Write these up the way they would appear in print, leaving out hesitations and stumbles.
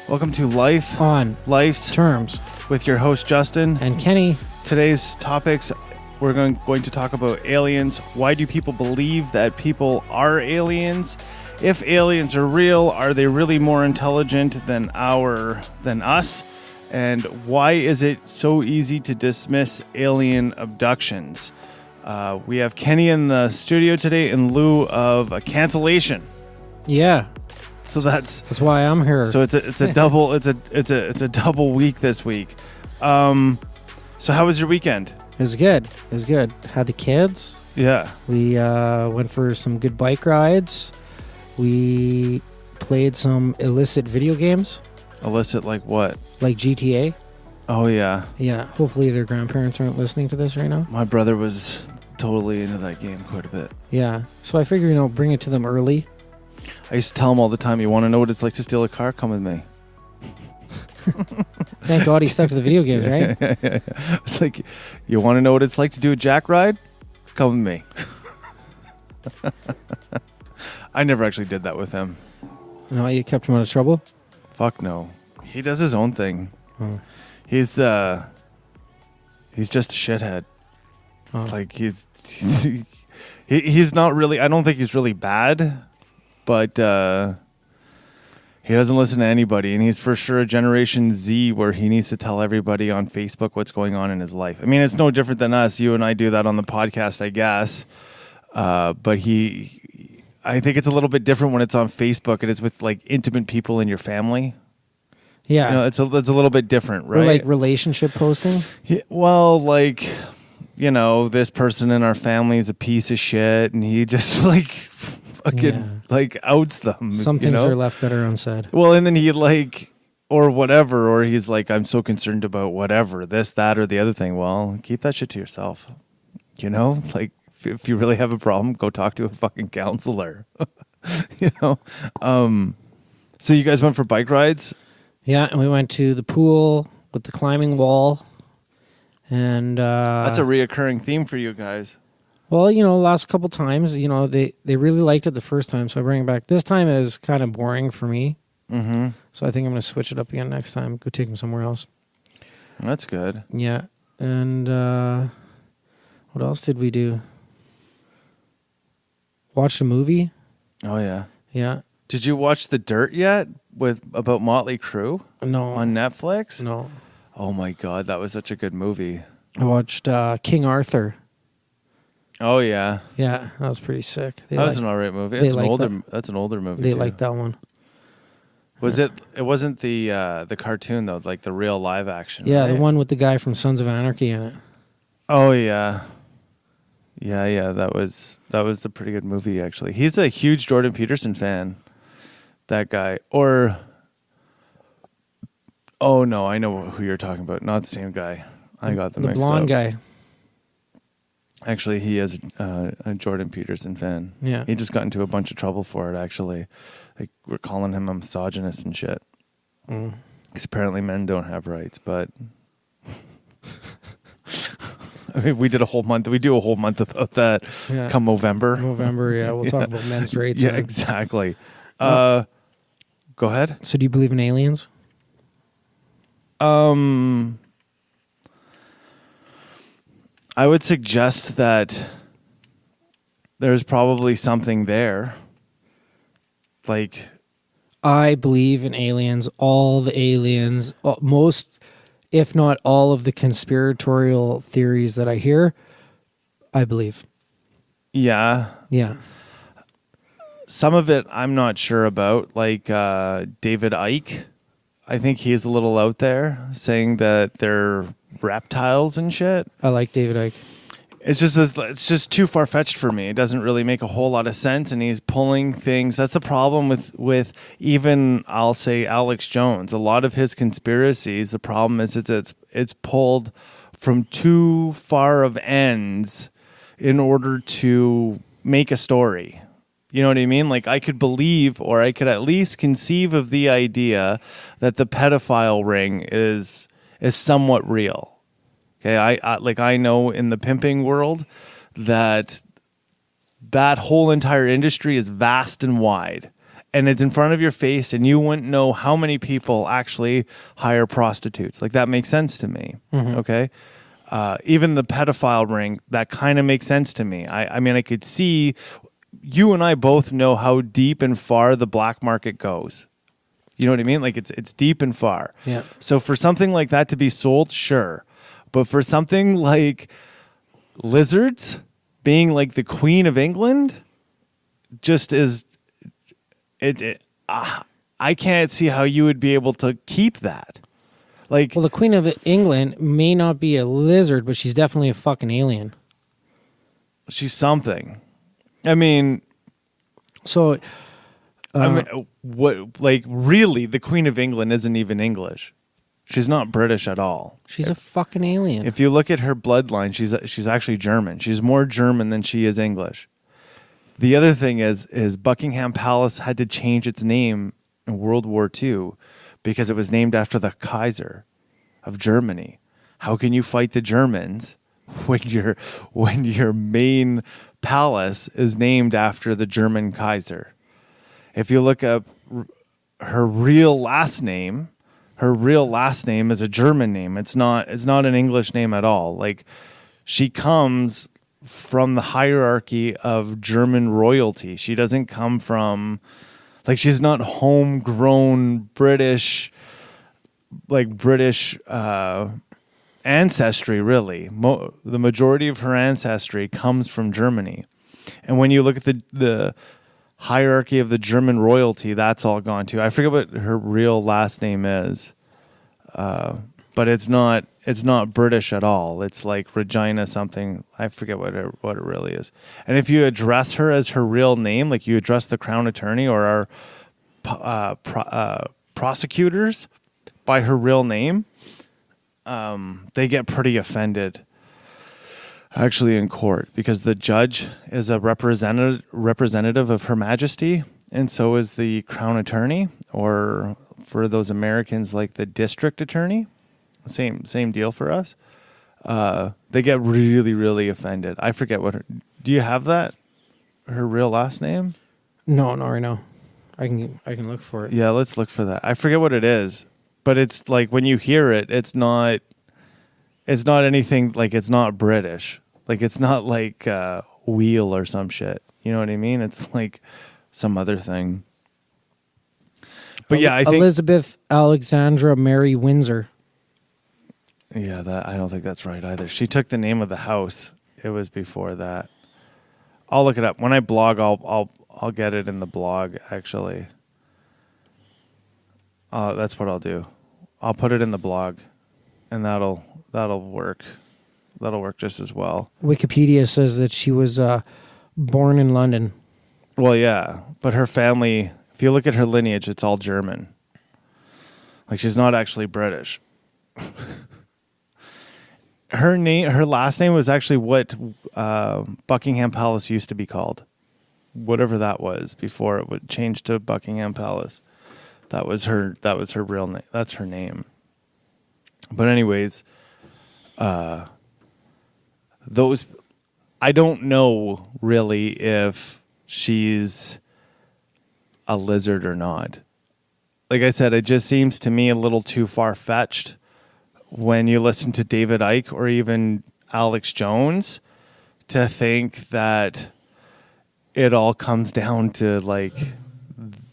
Welcome to Life on Life's Terms with your host Justin and Kenny. Today's topics, we're going to talk about aliens. Why do people believe that people are aliens? If aliens are real, are they really more intelligent than us? And why is it so easy to dismiss alien abductions? We have Kenny in the studio today in lieu of a cancellation. Yeah. So that's why I'm here. So it's a double it's a double week this week. So how was your weekend? It was good. Had the kids. Yeah. We went for some good bike rides. We played some illicit video games. Illicit like what? Like GTA. Oh yeah. Yeah. Hopefully their grandparents aren't listening to this right now. My brother was totally into that game quite a bit. Yeah. So I figure, bring it to them early. I used to tell him all the time, you want to know what it's like to steal a car? Come with me. Thank God he stuck to the video games, right? Yeah. It's like, you want to know what it's like to do a jack ride? Come with me. I never actually did that with him. No, you kept him out of trouble? Fuck no. He does his own thing. Oh. He's just a shithead. Oh. Like he's not really, I don't think he's really bad, but he doesn't listen to anybody, and he's for sure a Generation Z where he needs to tell everybody on Facebook what's going on in his life. I mean, it's no different than us. You and I do that on the podcast, I guess. But I think it's a little bit different when it's on Facebook and it's with like intimate people in your family. Yeah. It's a little bit different, right? Or like relationship posting? Yeah, well, like, this person in our family is a piece of shit, and he just fucking outs them. Some things are left better unsaid. Well, and then he or whatever, or he's like, I'm so concerned about whatever, this, that, or the other thing. Well, keep that shit to yourself. Like if you really have a problem, go talk to a fucking counselor. So you guys went for bike rides? Yeah, and we went to the pool with the climbing wall. And that's a reoccurring theme for you guys. Well, last couple times, they really liked it the first time, so I bring it back. This time it was kind of boring for me. Mm-hmm. So I think I'm going to switch it up again next time. Go take them somewhere else. That's good. Yeah. And what else did we do? Watched a movie. Oh, yeah. Yeah. Did you watch The Dirt yet about Motley Crue? No. On Netflix? No. Oh, my God. That was such a good movie. I watched King Arthur. Oh, yeah. Yeah, that was pretty sick. That was an all right movie. That's an older movie, They too. liked that one. It wasn't the cartoon, though, like the real live action, Yeah, right? the one with the guy from Sons of Anarchy in it. Oh, yeah. Yeah, that was a pretty good movie, actually. He's a huge Jordan Peterson fan, that guy. Or, oh, no, I know who you're talking about. Not the same guy. I got them mixed up. The blonde guy. Actually, he is a Jordan Peterson fan. Yeah. He just got into a bunch of trouble for it, actually. Like, we're calling him a misogynist and shit. Because apparently men don't have rights, but... I mean, we do a whole month about that come November. Yeah. We'll talk about men's rights. Yeah, exactly. Go ahead. So do you believe in aliens? I would suggest that there's probably something there. Like, I believe in aliens. All the aliens, most, if not all of the conspiratorial theories that I hear, I believe. Yeah. Yeah. Some of it I'm not sure about, like David Icke. I think he's a little out there saying that they're reptiles and shit. I like David Icke. It's just too far-fetched for me. It doesn't really make a whole lot of sense, and he's pulling things. That's the problem with even, I'll say, Alex Jones. A lot of his conspiracies, the problem is it's pulled from too far of ends in order to make a story. You know what I mean? Like, I could believe, or I could at least conceive of the idea that the pedophile ring is somewhat real. Okay, I know in the pimping world that whole entire industry is vast and wide, and it's in front of your face, and you wouldn't know how many people actually hire prostitutes. Like, that makes sense to me. Okay. Even the pedophile ring, that kind of makes sense to me. I mean, I could see, you and I both know how deep and far the black market goes. You know what I mean? Like, it's deep and far. Yeah. So for something like that to be sold, sure. But for something like lizards being like the Queen of England, just is I can't see how you would be able to keep that. Like, Well, the Queen of England may not be a lizard, but she's definitely a fucking alien. she's something. I mean, So, what? Like, really, the Queen of England isn't even English. She's not British at all. she's a fucking alien. If you look at her bloodline, she's actually German. She's more German than she is English. The other thing is Buckingham Palace had to change its name in World War II because it was named after the Kaiser of Germany. How can you fight the Germans when your main palace is named after the German Kaiser? If you look up her real last name is a German name. It's not an English name at all. Like, she comes from the hierarchy of German royalty. She doesn't come from, like, she's not homegrown British ancestry, really. The majority of her ancestry comes from Germany. And when you look at the hierarchy of the German royalty, that's all gone too. I forget what her real last name is, but it's not British at all. It's like Regina something. I forget what it really is. And if you address her as her real name, like you address the Crown Attorney or our prosecutors by her real name, they get pretty offended. Actually, in court, because the judge is a representative of Her Majesty, and so is the Crown Attorney, or for those Americans, like the District Attorney. Same deal for us. They get really, really offended. I forget do you have that? Her real last name? No, not right now. I can look for it. Yeah, let's look for that. I forget what it is, but it's like when you hear it, it's not anything, like, it's not British. Like, it's not like Wheel or some shit. You know what I mean? It's like some other thing. But yeah, I think Elizabeth Alexandra Mary Windsor. Yeah, I don't think that's right either. She took the name of the house. It was before that. I'll look it up. When I blog, I'll get it in the blog, actually. That's what I'll do. I'll put it in the blog, and that'll work. That'll work just as well. Wikipedia says that she was born in London. Well, yeah, but her family, if you look at her lineage, it's all German. Like, she's not actually British. Her last name was actually what Buckingham Palace used to be called. Whatever that was before it would change to Buckingham Palace. That was her real name. That's her name. But anyways, those, I don't know really if she's a lizard or not. Like I said, it just seems to me a little too far-fetched when you listen to David Icke or even Alex Jones to think that it all comes down to like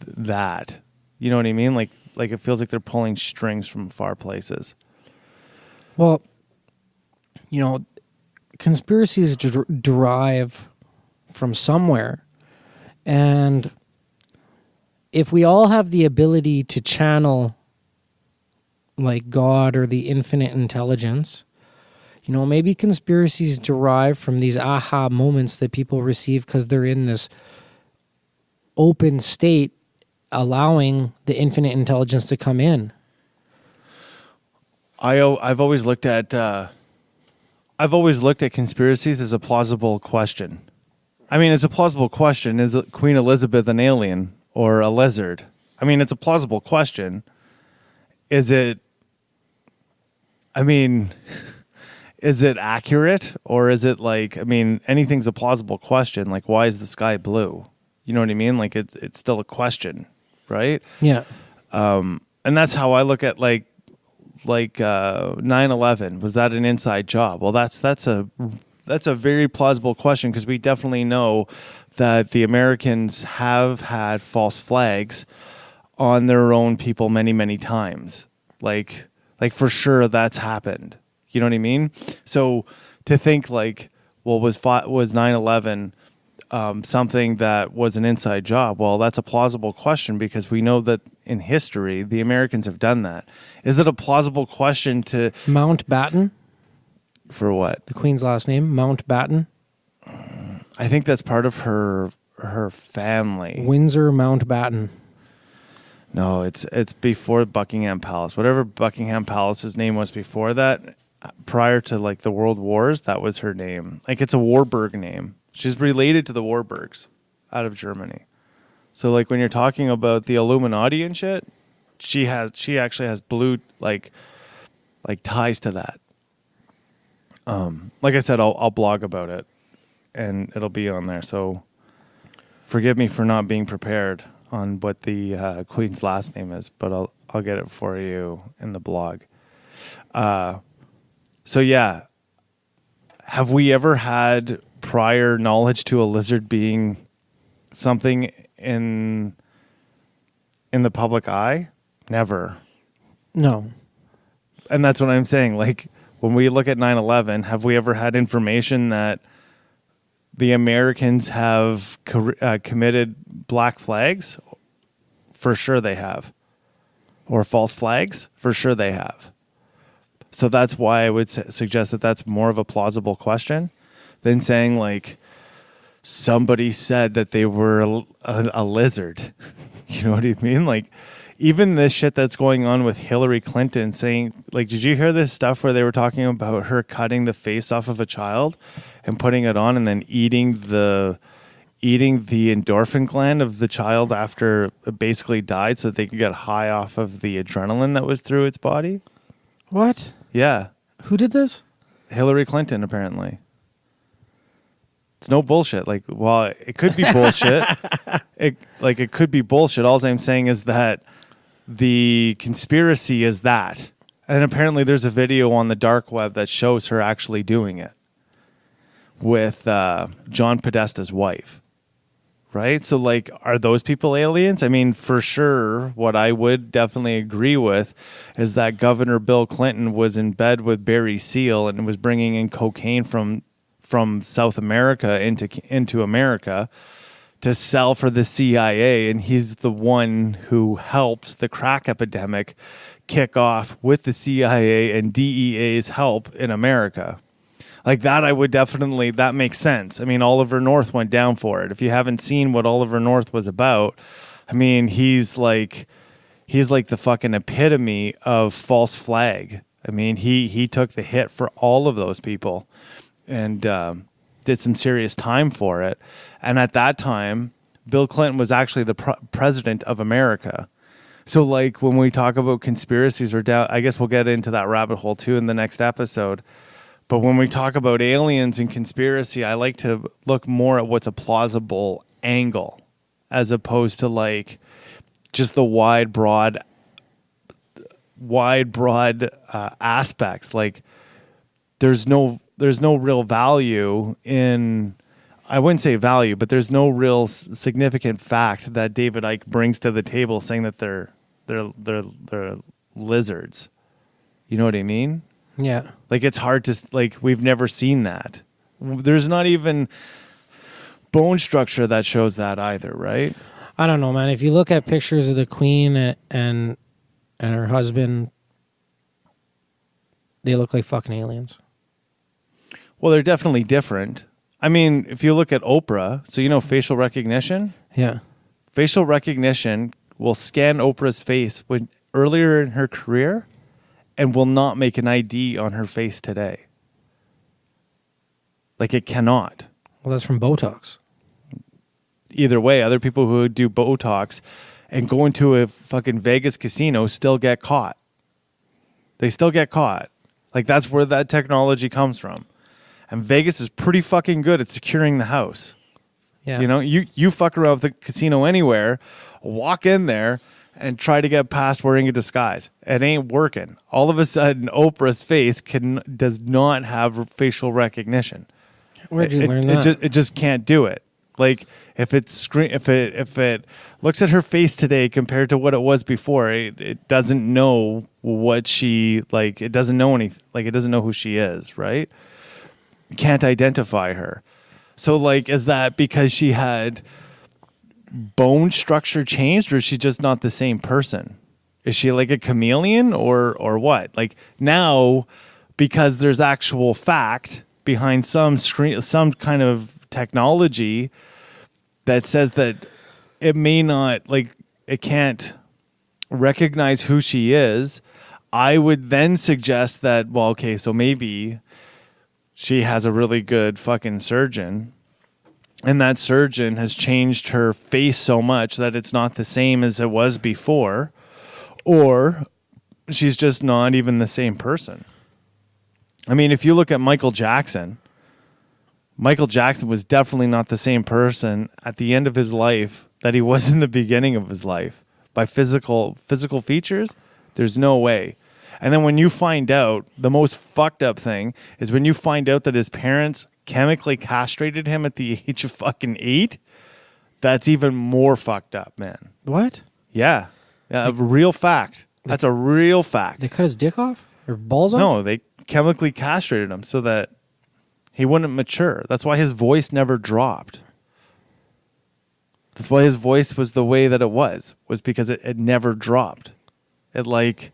that. You know what I mean? Like it feels like they're pulling strings from far places. Well, you know, conspiracies derive from somewhere. And if we all have the ability to channel like God or the infinite intelligence, you know, maybe conspiracies derive from these aha moments that people receive because they're in this open state, allowing the infinite intelligence to come in. I've always looked at conspiracies as a plausible question. I mean, it's a plausible question. Is Queen Elizabeth an alien or a lizard? I mean, it's a plausible question. Is it accurate, or is it like, I mean, anything's a plausible question. Like, why is the sky blue? You know what I mean? Like it's still a question, right? Yeah. And that's how I look at like 9/11. Was that an inside job? Well, that's a very plausible question, because we definitely know that the Americans have had false flags on their own people many, many times. Like for sure that's happened. You know what I mean? So to think like, well, was 9/11 something that was an inside job? Well, that's a plausible question, because we know that in history the Americans have done that. Is it a plausible question to Mountbatten, for what? the Queen's last name, Mountbatten, I think that's part of her family. Windsor Mountbatten. No, it's before Buckingham Palace. Whatever Buckingham Palace's name was before that, prior to like the World Wars, that was her name. Like it's a Warburg name. She's related to the Warburgs out of Germany. So like when you're talking about the Illuminati and shit, she actually has blue like ties to that. Like I said, I'll blog about it, and it'll be on there. So forgive me for not being prepared on what the Queen's last name is, but I'll get it for you in the blog. So yeah, have we ever had prior knowledge to a lizard being something in the public eye? Never. No. And that's what I'm saying. Like when we look at 9/11, have we ever had information that the Americans have committed black flags? For sure they have. Or false flags? For sure they have. So that's why I would suggest that that's more of a plausible question than saying like somebody said that they were a lizard. You know what I mean? Like even this shit that's going on with Hillary Clinton saying, like, did you hear this stuff where they were talking about her cutting the face off of a child and putting it on and then eating the endorphin gland of the child after it basically died so that they could get high off of the adrenaline that was through its body? What? Yeah. Who did this? Hillary Clinton, apparently. It's no bullshit. Like, well, it could be bullshit. It could be bullshit. All I'm saying is that the conspiracy is that. And apparently there's a video on the dark web that shows her actually doing it with John Podesta's wife. Right? So, like, are those people aliens? I mean, for sure, what I would definitely agree with is that Governor Bill Clinton was in bed with Barry Seal and was bringing in cocaine from South America into America to sell for the CIA, and he's the one who helped the crack epidemic kick off with the CIA and DEA's help in America. Like that, I would definitely, that makes sense. I mean, Oliver North went down for it. If you haven't seen what Oliver North was about, I mean, he's like the fucking epitome of false flag. I mean, he took the hit for all of those people and did some serious time for it. And at that time, Bill Clinton was actually the president of America. So like when we talk about conspiracies or doubt, I guess we'll get into that rabbit hole too in the next episode. But when we talk about aliens and conspiracy, I like to look more at what's a plausible angle as opposed to like just the wide, broad aspects. Like there's no real value in, I wouldn't say value, but there's no real significant fact that David Icke brings to the table saying that they're lizards. You know what I mean? Yeah. Like it's hard to, like, we've never seen that. There's not even bone structure that shows that either, right? I don't know, man. If you look at pictures of the Queen and her husband, they look like fucking aliens. Well, they're definitely different. I mean, if you look at Oprah, so you know facial recognition? Yeah. Facial recognition will scan Oprah's face earlier in her career and will not make an ID on her face today. Like it cannot. Well, that's from Botox. Either way, other people who do Botox and go into a fucking Vegas casino still get caught. They still get caught. Like that's where that technology comes from. And Vegas is pretty fucking good at securing the house. Yeah. You know, you fuck around with the casino anywhere, walk in there and try to get past wearing a disguise. It ain't working. All of a sudden, Oprah's face does not have facial recognition. Where'd you learn that? It just can't do it. Like if it looks at her face today compared to what it was before, it doesn't know what she like. It doesn't know anything. Like it doesn't know who she is. Right? Can't identify her. So like, is that because she had bone structure changed, or is she just not the same person? Is she like a chameleon or what? Like now, because there's actual fact behind some kind of technology that says that it may not, like, it can't recognize who she is, I would then suggest that, well, okay, so maybe she has a really good fucking surgeon, and that surgeon has changed her face so much that it's not the same as it was before, or she's just not even the same person. I mean, if you look at Michael Jackson was definitely not the same person at the end of his life that he was in the beginning of his life. By physical features, there's no way. And then when you find out, the most fucked up thing is when you find out that his parents chemically castrated him at the age of fucking 8, that's even more fucked up, man. What? Yeah. A real fact. That's a real fact. They cut his dick off? Or balls off? No, they chemically castrated him so that he wouldn't mature. That's why his voice never dropped. That's why his voice was the way that it was because it never dropped. It like,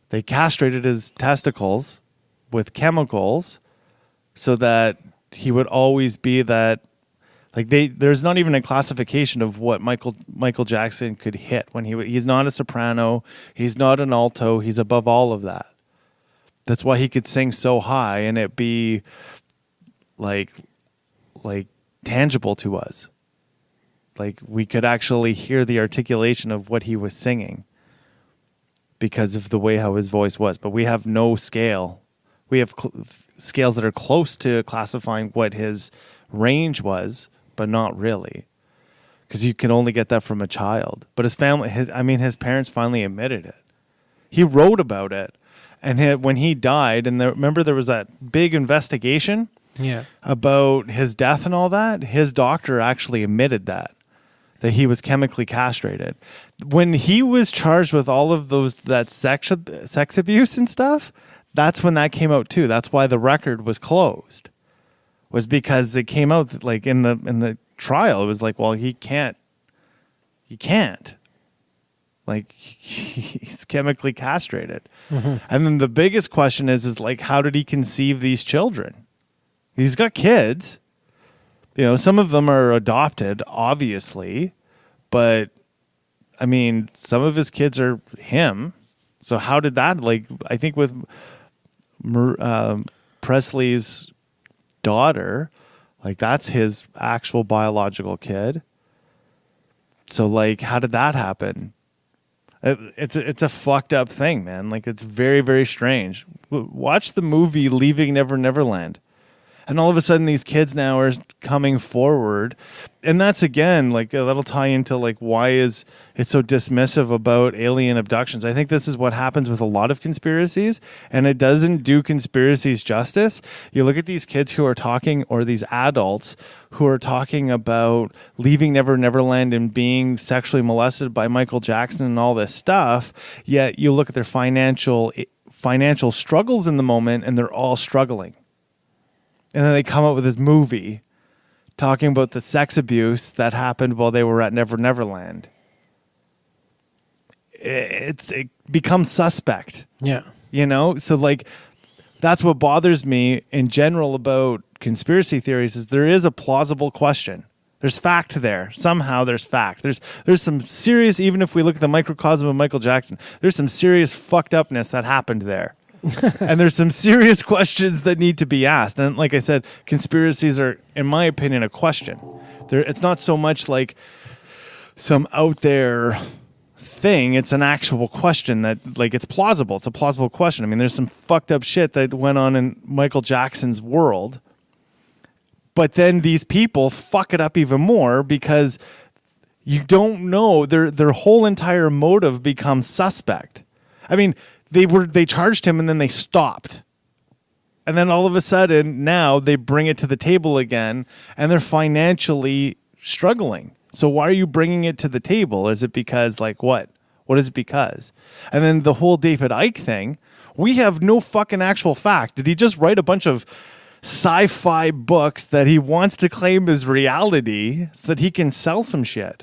they castrated his testicles with chemicals so that he would always be that, like there's not even a classification of what Michael Jackson could hit when he's not a soprano, he's not an alto, he's above all of that. That's why he could sing so high and it be like tangible to us. Like we could actually hear the articulation of what he was singing because of the way how his voice was. But we have no scale. We have scales that are close to classifying what his range was, but not really. Because you can only get that from a child. But his parents finally admitted it. He wrote about it. And when he died, and remember there was that big investigation about his death and all that? His doctor actually admitted that he was chemically castrated. When he was charged with all of that sex abuse and stuff, that's when that came out too. That's why the record was closed. Was because it came out like in the trial. It was like, well, he can't. Like he's chemically castrated. Mm-hmm. And then the biggest question is like, how did he conceive these children? He's got kids. You know, some of them are adopted, obviously, but I mean, some of his kids are him. So how did that, like, I think with Presley's daughter, like that's his actual biological kid. So like, how did that happen? It's a fucked up thing, man. Like it's very, very strange. Watch the movie Leaving Neverland. And all of a sudden these kids now are coming forward. And that's again, like that'll tie into like why is it so dismissive about alien abductions. I think this is what happens with a lot of conspiracies, and it doesn't do conspiracies justice. You look at these kids who are talking, or these adults who are talking about leaving Neverland and being sexually molested by Michael Jackson and all this stuff, yet you look at their financial struggles in the moment and they're all struggling. And then they come up with this movie talking about the sex abuse that happened while they were at Neverland. It becomes suspect. Yeah. You know? So, like, that's what bothers me in general about conspiracy theories is there is a plausible question. There's fact there. Somehow there's fact. There's some serious, even if we look at the microcosm of Michael Jackson, there's some serious fucked upness that happened there. And there's some serious questions that need to be asked. And like I said, conspiracies are, in my opinion, a question. It's not so much like some out there thing. It's an actual question that, like, it's plausible. It's a plausible question. I mean, there's some fucked up shit that went on in Michael Jackson's world. But then these people fuck it up even more because you don't know, their whole entire motive becomes suspect. I mean, they charged him and then they stopped. And then all of a sudden now they bring it to the table again and they're financially struggling. So why are you bringing it to the table? Is it because like what? What is it because? And then the whole David Icke thing, we have no fucking actual fact. Did he just write a bunch of sci-fi books that he wants to claim as reality so that he can sell some shit?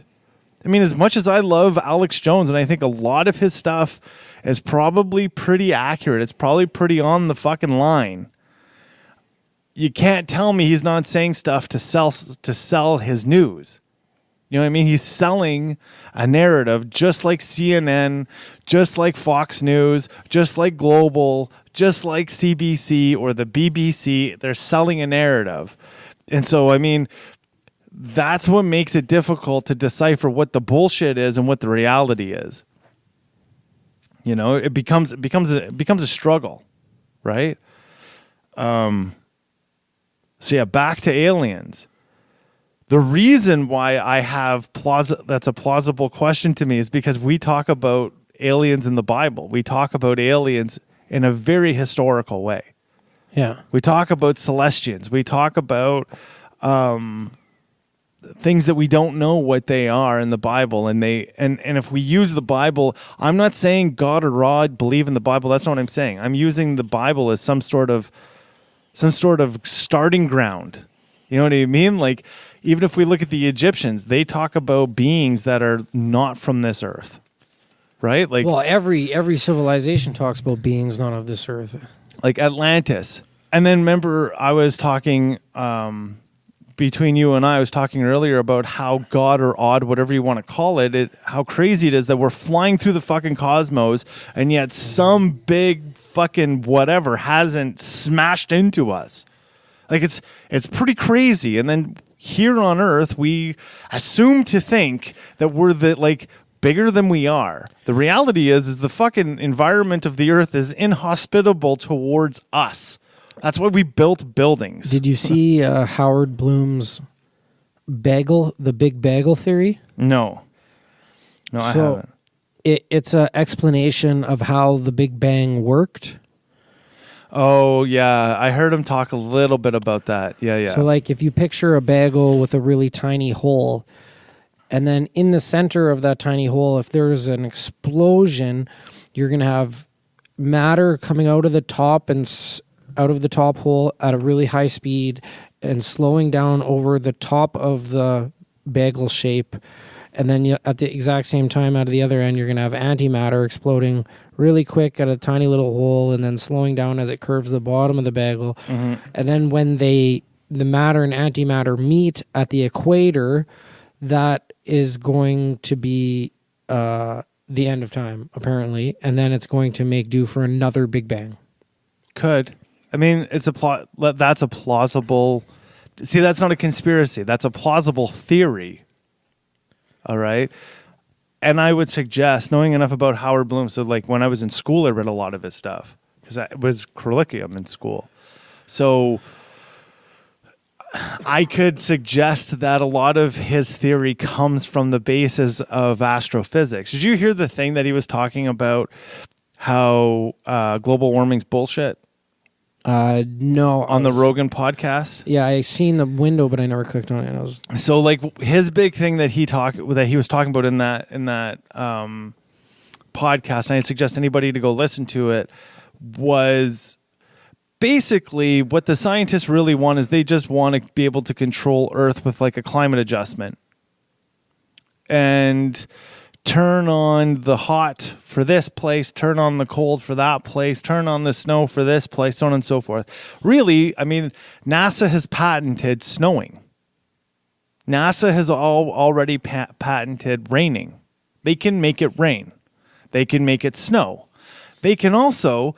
I mean, as much as I love Alex Jones, and I think a lot of his stuff is probably pretty accurate, it's probably pretty on the fucking line. You can't tell me he's not saying stuff to sell his news. You know what I mean? He's selling a narrative just like CNN, just like Fox News, just like Global, just like CBC or the BBC. They're selling a narrative. And so, I mean, that's what makes it difficult to decipher what the bullshit is and what the reality is. You know, it becomes a struggle, right? So yeah, back to aliens. The reason why I have that's a plausible question to me is because we talk about aliens in the Bible. We talk about aliens in a very historical way. Yeah. We talk about Celestians. We talk about things that we don't know what they are in the Bible, and if we use the Bible, I'm not saying God or Rod believe in the Bible. That's not what I'm saying. I'm using the Bible as some sort of starting ground. You know what I mean? Like, even if we look at the Egyptians, they talk about beings that are not from this earth, right? Like, well, every civilization talks about beings not of this earth, like Atlantis. And then remember, I was talking. Between you and I was talking earlier about how God or odd, whatever you want to call it, how crazy it is that we're flying through the fucking cosmos and yet some big fucking whatever hasn't smashed into us. Like it's pretty crazy. And then here on Earth, we assume to think that we're bigger than we are. The reality is the fucking environment of the Earth is inhospitable towards us. That's why we built buildings. Did you see Howard Bloom's the Big Bagel theory? No, I haven't. It's an explanation of how the Big Bang worked. Oh, yeah. I heard him talk a little bit about that. Yeah. So, like, if you picture a bagel with a really tiny hole, and then in the center of that tiny hole, if there's an explosion, you're going to have matter coming out of the top out of the top hole at a really high speed and slowing down over the top of the bagel shape. And then at the exact same time out of the other end, you're going to have antimatter exploding really quick at a tiny little hole and then slowing down as it curves the bottom of the bagel. Mm-hmm. And then when the matter and antimatter meet at the equator, that is going to be the end of time, apparently. And then it's going to make do for another Big Bang. Could. I mean, that's a plausible... See, that's not a conspiracy. That's a plausible theory. All right? And I would suggest, knowing enough about Howard Bloom, so like when I was in school, I read a lot of his stuff because I was curriculum in school. So I could suggest that a lot of his theory comes from the basis of astrophysics. Did you hear the thing that he was talking about how global warming's bullshit? No. On the Rogan podcast? Yeah, I seen the window, but I never clicked on it. So like his big thing that he was talking about in that podcast, and I'd suggest anybody to go listen to it, was basically what the scientists really want is they just want to be able to control Earth with like a climate adjustment. And turn on the hot for this place, turn on the cold for that place, turn on the snow for this place, so on and so forth. Really, I mean, NASA has patented snowing. NASA has already patented raining. They can make it rain. They can make it snow. They can also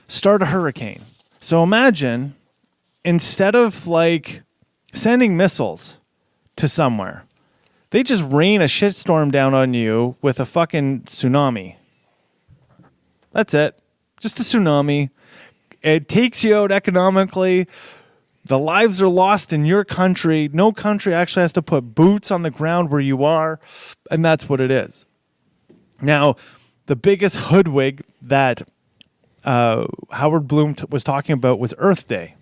start a hurricane. So imagine, instead of like sending missiles to somewhere, they just rain a shitstorm down on you with a fucking tsunami. That's it. Just a tsunami. It takes you out economically. The lives are lost in your country. No country actually has to put boots on the ground where you are, and that's what it is. Now, the biggest hoodwig that Howard Bloom was talking about was Earth Day.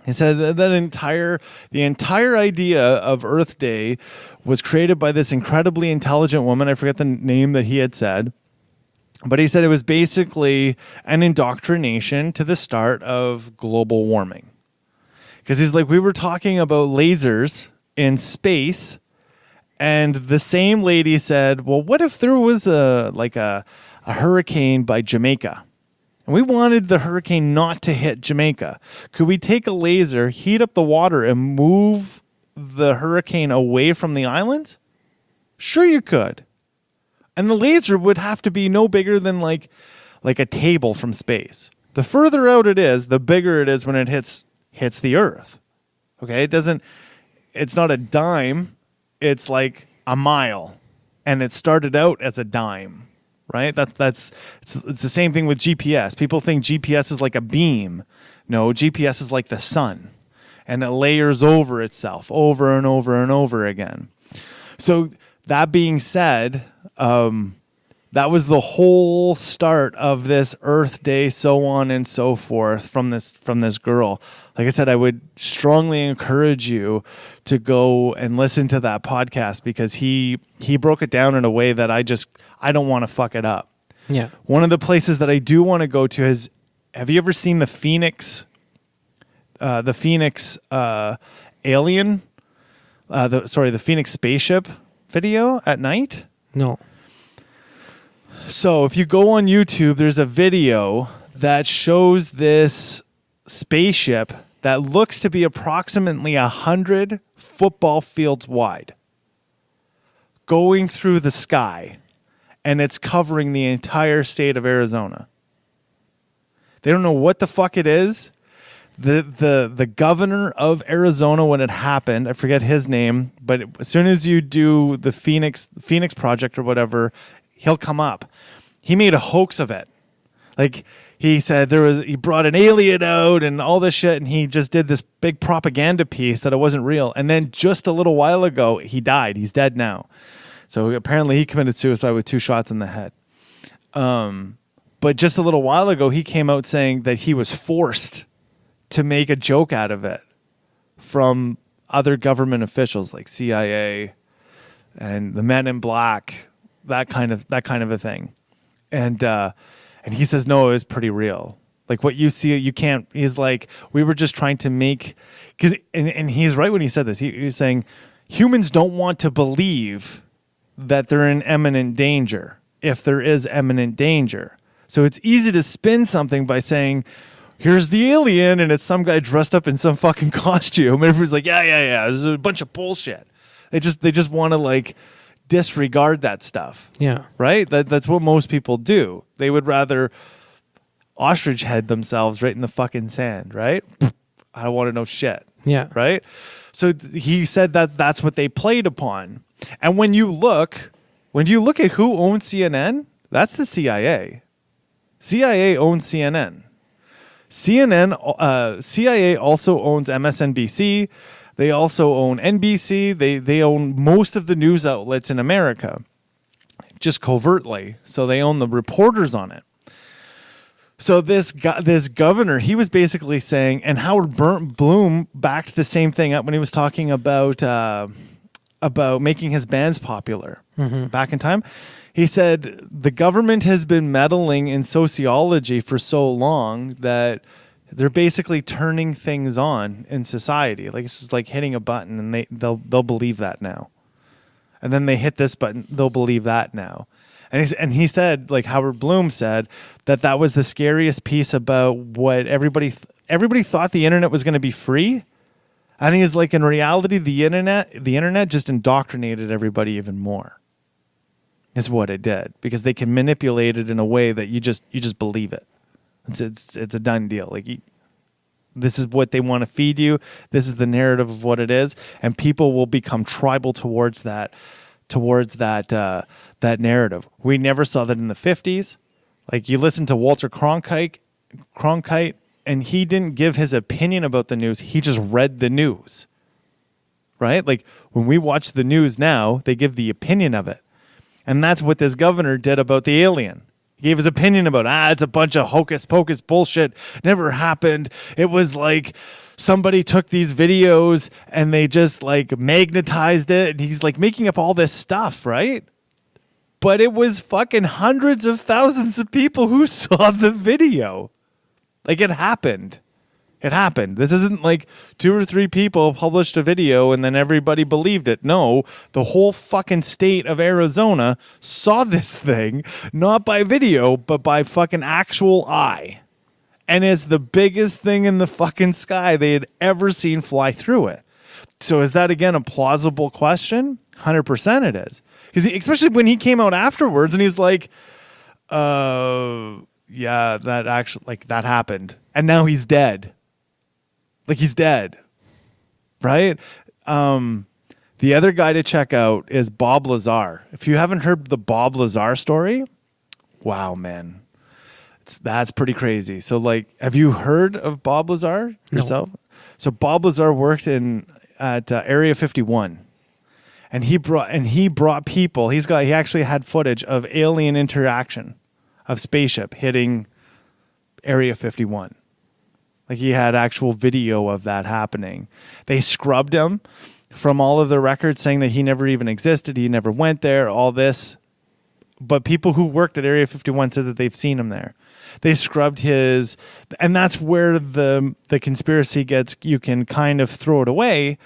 He said that the entire idea of Earth Day was created by this incredibly intelligent woman. I forget the name that he had said. But he said it was basically an indoctrination to the start of global warming. Because he's like, we were talking about lasers in space, and the same lady said, well, what if there was a hurricane by Jamaica? And we wanted the hurricane not to hit Jamaica. Could we take a laser, heat up the water, and move the hurricane away from the island? Sure you could. And the laser would have to be no bigger than like a table from space. The further out it is, the bigger it is when it hits the Earth. Okay? It's not a dime, it's like a mile. And it started out as a dime. Right? It's the same thing with GPS. People think GPS is like a beam. No, GPS is like the sun. And it layers over itself over and over and over again. So that being said, that was the whole start of this Earth Day, so on and so forth from this girl. Like I said, I would strongly encourage you to go and listen to that podcast because he broke it down in a way that I don't want to fuck it up. Yeah. One of the places that I do want to go to is, have you ever seen the Phoenix alien? The Phoenix spaceship video at night? No. So if you go on YouTube, there's a video that shows this spaceship that looks to be approximately 100 football fields wide going through the sky, and it's covering the entire state of Arizona. They don't know what the fuck it is. The governor of Arizona, when it happened, I forget his name, but as soon as you do the Phoenix Project or whatever, he'll come up. He made a hoax of it. Like, he said he brought an alien out and all this shit, and he just did this big propaganda piece that it wasn't real. And then just a little while ago, he died. He's dead now. So apparently he committed suicide with 2 shots in the head. But just a little while ago, he came out saying that he was forced to make a joke out of it from other government officials like CIA and the Men in Black, that kind of a thing. And he says, no, it was pretty real. Like what you see, you can't, he's like, we were just trying to make, and he's right when he said this. He was saying humans don't want to believe that they're in imminent danger if there is imminent danger. So it's easy to spin something by saying, here's the alien, and it's some guy dressed up in some fucking costume. And everybody's like, yeah. There's a bunch of bullshit. They just want to like disregard that stuff. Yeah. Right? That's what most people do. They would rather ostrich head themselves right in the fucking sand, right? I don't want to know shit. Yeah. Right? So he said that that's what they played upon. And when you look at who owns CNN, that's the CIA. CIA owns CNN. CIA also owns MSNBC. They also own NBC. They own most of the news outlets in America, just covertly. So they own the reporters on it. So this governor, he was basically saying, and Howard Bloom backed the same thing up when he was talking about making his bands popular back in time. He said the government has been meddling in sociology for so long that they're basically turning things on in society. Like it's just like hitting a button, and they'll believe that now. And then they hit this button, they'll believe that now. And he said, like Howard Bloom said, that was the scariest piece about what everybody thought the internet was going to be free. And he's like, in reality, the internet just indoctrinated everybody even more. Is what it did, because they can manipulate it in a way that you just believe it. It's a done deal. Like this is what they want to feed you. This is the narrative of what it is, and people will become tribal towards that narrative. We never saw that in the 50s. Like you listen to Walter Cronkite, he didn't give his opinion about the news. He just read the news. Right? Like when we watch the news now, they give the opinion of it. And that's what this governor did about the alien. He gave his opinion about, it's a bunch of hocus pocus bullshit. Never happened. It was like somebody took these videos and they just like magnetized it. And he's like making up all this stuff, right? But it was fucking hundreds of thousands of people who saw the video. Like it happened. It happened. This isn't like 2 or 3 people published a video and then everybody believed it. No, the whole fucking state of Arizona saw this thing, not by video, but by fucking actual eye. And it's the biggest thing in the fucking sky they had ever seen fly through it. So is that, again, a plausible question? 100% it is. Because especially when he came out afterwards and he's like, yeah, that actually, like, that happened. And now he's dead. Like, he's dead, right? The other guy to check out is Bob Lazar. If you haven't heard the Bob Lazar story, wow, man. That's pretty crazy. So, like, have you heard of Bob Lazar yourself? No. So Bob Lazar worked at Area 51. And he brought people. He actually had footage of alien interaction, of spaceship hitting Area 51. Like he had actual video of that happening. They scrubbed him from all of the records saying that he never even existed. He never went there, all this. But people who worked at Area 51 said that they've seen him there. They scrubbed his, and that's where the conspiracy gets, you can kind of throw it away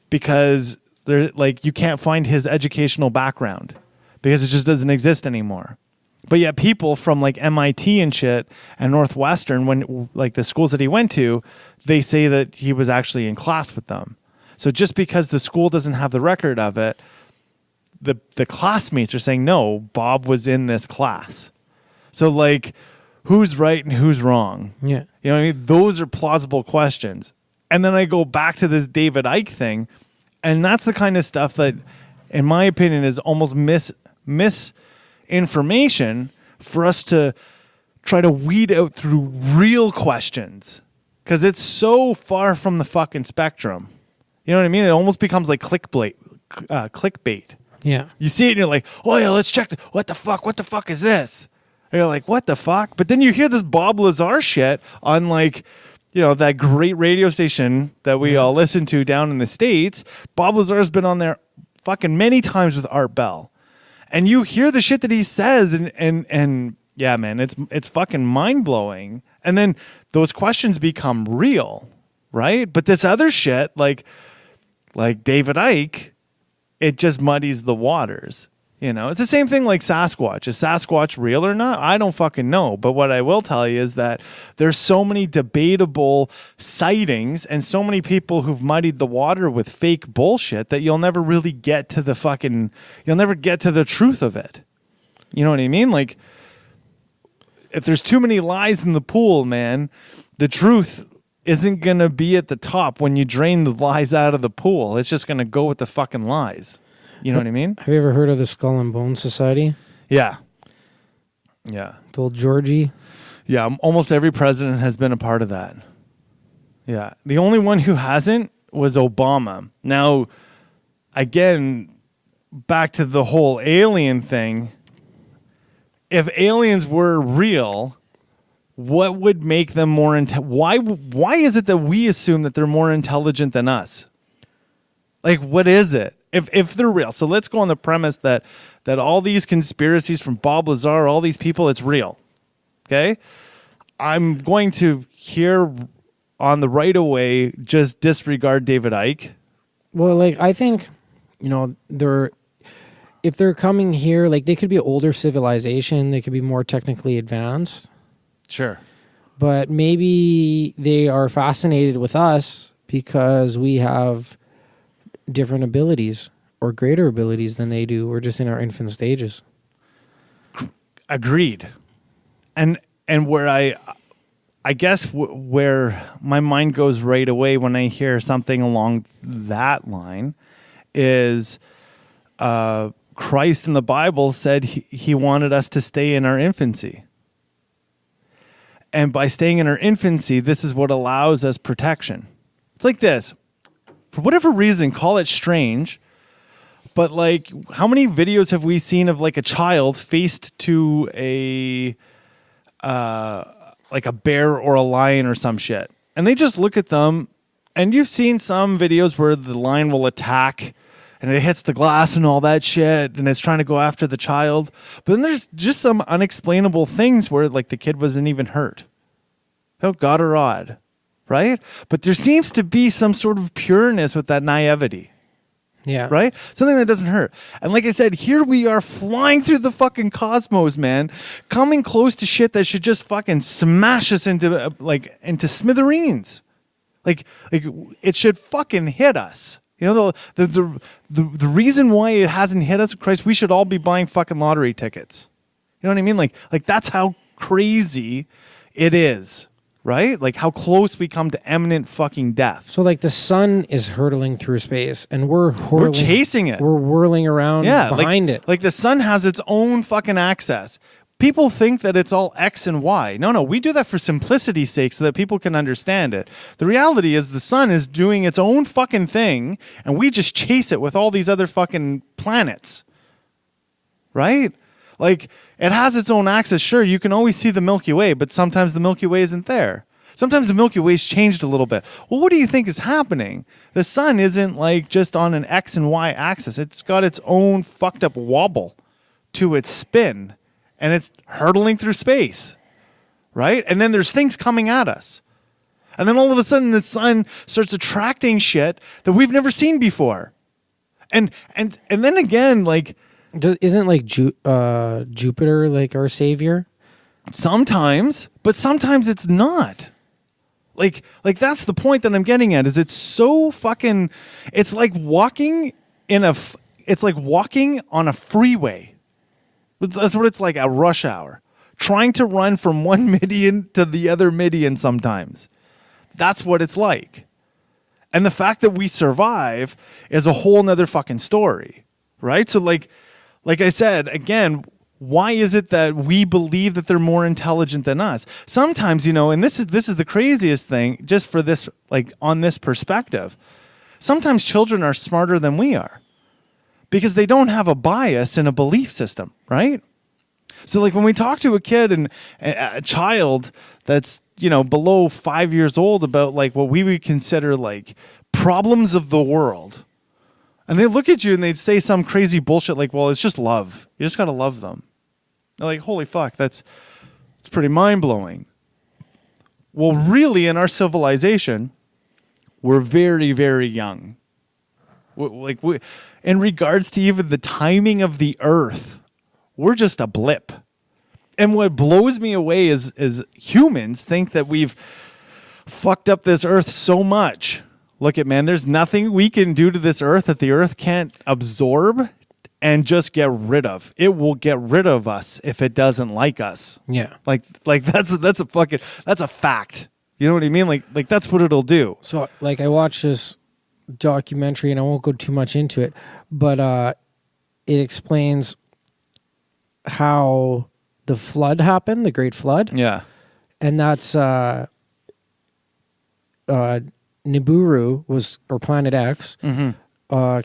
because there, like, you can't find his educational background because it just doesn't exist anymore. But yet people from like MIT and shit and Northwestern, when like the schools that he went to, they say that he was actually in class with them. So just because the school doesn't have the record of it, the classmates are saying, no, Bob was in this class. So like, who's right and who's wrong? Yeah. You know what I mean? Those are plausible questions. And then I go back to this David Icke thing, and that's the kind of stuff that, in my opinion, is almost misinformation for us to try to weed out through real questions, because it's so far from the fucking spectrum. You know what I mean? It almost becomes like clickbait. Yeah. You see it and you're like, oh yeah, let's check. What the fuck is this? And you're like, what the fuck? But then you hear this Bob Lazar shit on, like, you know, that great radio station that we all listen to down in the States. Bob Lazar's been on there fucking many times with Art Bell. And you hear the shit that he says, and yeah, man, it's fucking mind-blowing. And then those questions become real, right? But this other shit, like David Icke, it just muddies the waters. You know, it's the same thing like Sasquatch. Is Sasquatch real or not? I don't fucking know. But what I will tell you is that there's so many debatable sightings and so many people who've muddied the water with fake bullshit that you'll never really get to you'll never get to the truth of it. You know what I mean? Like, if there's too many lies in the pool, man, the truth isn't going to be at the top when you drain the lies out of the pool. It's just going to go with the fucking lies. You know what I mean? Have you ever heard of the Skull and Bones Society? Yeah. Yeah. The old Georgie? Yeah, almost every president has been a part of that. Yeah. The only one who hasn't was Obama. Now, again, back to the whole alien thing. If aliens were real, what would make them more why is it that we assume that they're more intelligent than us? Like, what is it? If they're real. So let's go on the premise that all these conspiracies from Bob Lazar, all these people, it's real. Okay? I'm going to here on the right away just disregard David Icke. Well, like, I think, you know, if they're coming here, like, they could be an older civilization, they could be more technically advanced. Sure. But maybe they are fascinated with us because we have different abilities or greater abilities than they do. We're just in our infant stages. Agreed. And where I guess where my mind goes right away when I hear something along that line is Christ in the Bible said he wanted us to stay in our infancy. And by staying in our infancy, this is what allows us protection. It's like this. For whatever reason, call it strange, but like, how many videos have we seen of like a child faced to a like a bear or a lion or some shit, and they just look at them, and you've seen some videos where the lion will attack and it hits the glass and all that shit, and it's trying to go after the child. But then there's just some unexplainable things where like the kid wasn't even hurt. Oh, God or odd, right? But there seems to be some sort of pureness with that naivety. Yeah. Right? Something that doesn't hurt. And like I said, here we are flying through the fucking cosmos, man, coming close to shit that should just fucking smash us into into smithereens. Like it should fucking hit us. You know, the reason why it hasn't hit us, Christ, we should all be buying fucking lottery tickets. You know what I mean? Like that's how crazy it is. Right? Like how close we come to imminent fucking death. So like the sun is hurtling through space and we're chasing it. We're whirling around behind it. Like the sun has its own fucking axis. People think that it's all X and Y. No, we do that for simplicity's sake so that people can understand it. The reality is the sun is doing its own fucking thing and we just chase it with all these other fucking planets. Right? Like, it has its own axis. Sure, you can always see the Milky Way, but sometimes the Milky Way isn't there. Sometimes the Milky Way's changed a little bit. Well, what do you think is happening? The sun isn't like just on an X and Y axis. It's got its own fucked up wobble to its spin, and it's hurtling through space, right? And then there's things coming at us. And then all of a sudden the sun starts attracting shit that we've never seen before. And then again, like... Isn't like Jupiter like our savior? Sometimes, but sometimes it's not. Like that's the point that I'm getting at. Is it's so fucking? It's like walking it's like walking on a freeway. That's what it's like at rush hour. Trying to run from one median to the other median. Sometimes, that's what it's like. And the fact that we survive is a whole nother fucking story, right? So like I said, again, why is it that we believe that they're more intelligent than us? Sometimes, and this is the craziest thing, just for this, like on this perspective, sometimes children are smarter than we are because they don't have a bias in a belief system, right? So like when we talk to a kid and a child that's, below 5 years old about like what we would consider like problems of the world, and they look at you and they'd say some crazy bullshit like, well, it's just love. You just got to love them. They're like, holy fuck, it's pretty mind-blowing. Well, really, in our civilization, we're very, very young. In regards to even the timing of the earth, we're just a blip. And what blows me away is humans think that we've fucked up this earth so much. Look at, man, there's nothing we can do to this earth that the earth can't absorb and just get rid of. It will get rid of us if it doesn't like us. Yeah. Like that's a fact. You know what I mean? Like that's what it'll do. So like I watched this documentary and I won't go too much into it, but it explains how the flood happened, the Great Flood. Yeah. And that's Nibiru or Planet X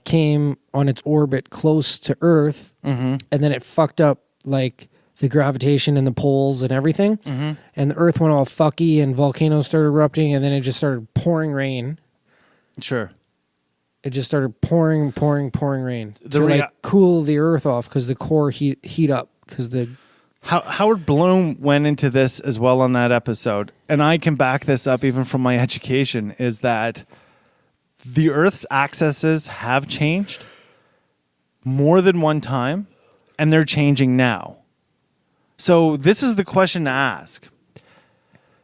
came on its orbit close to Earth, and then it fucked up like the gravitation and the poles and everything, and the Earth went all fucky and volcanoes started erupting, and then it just started pouring rain. Sure. It just started pouring rain to cool the Earth off because the core heat up because the... Howard Bloom went into this as well on that episode, and I can back this up even from my education, is that the Earth's axes have changed more than one time, and they're changing now. So this is the question to ask.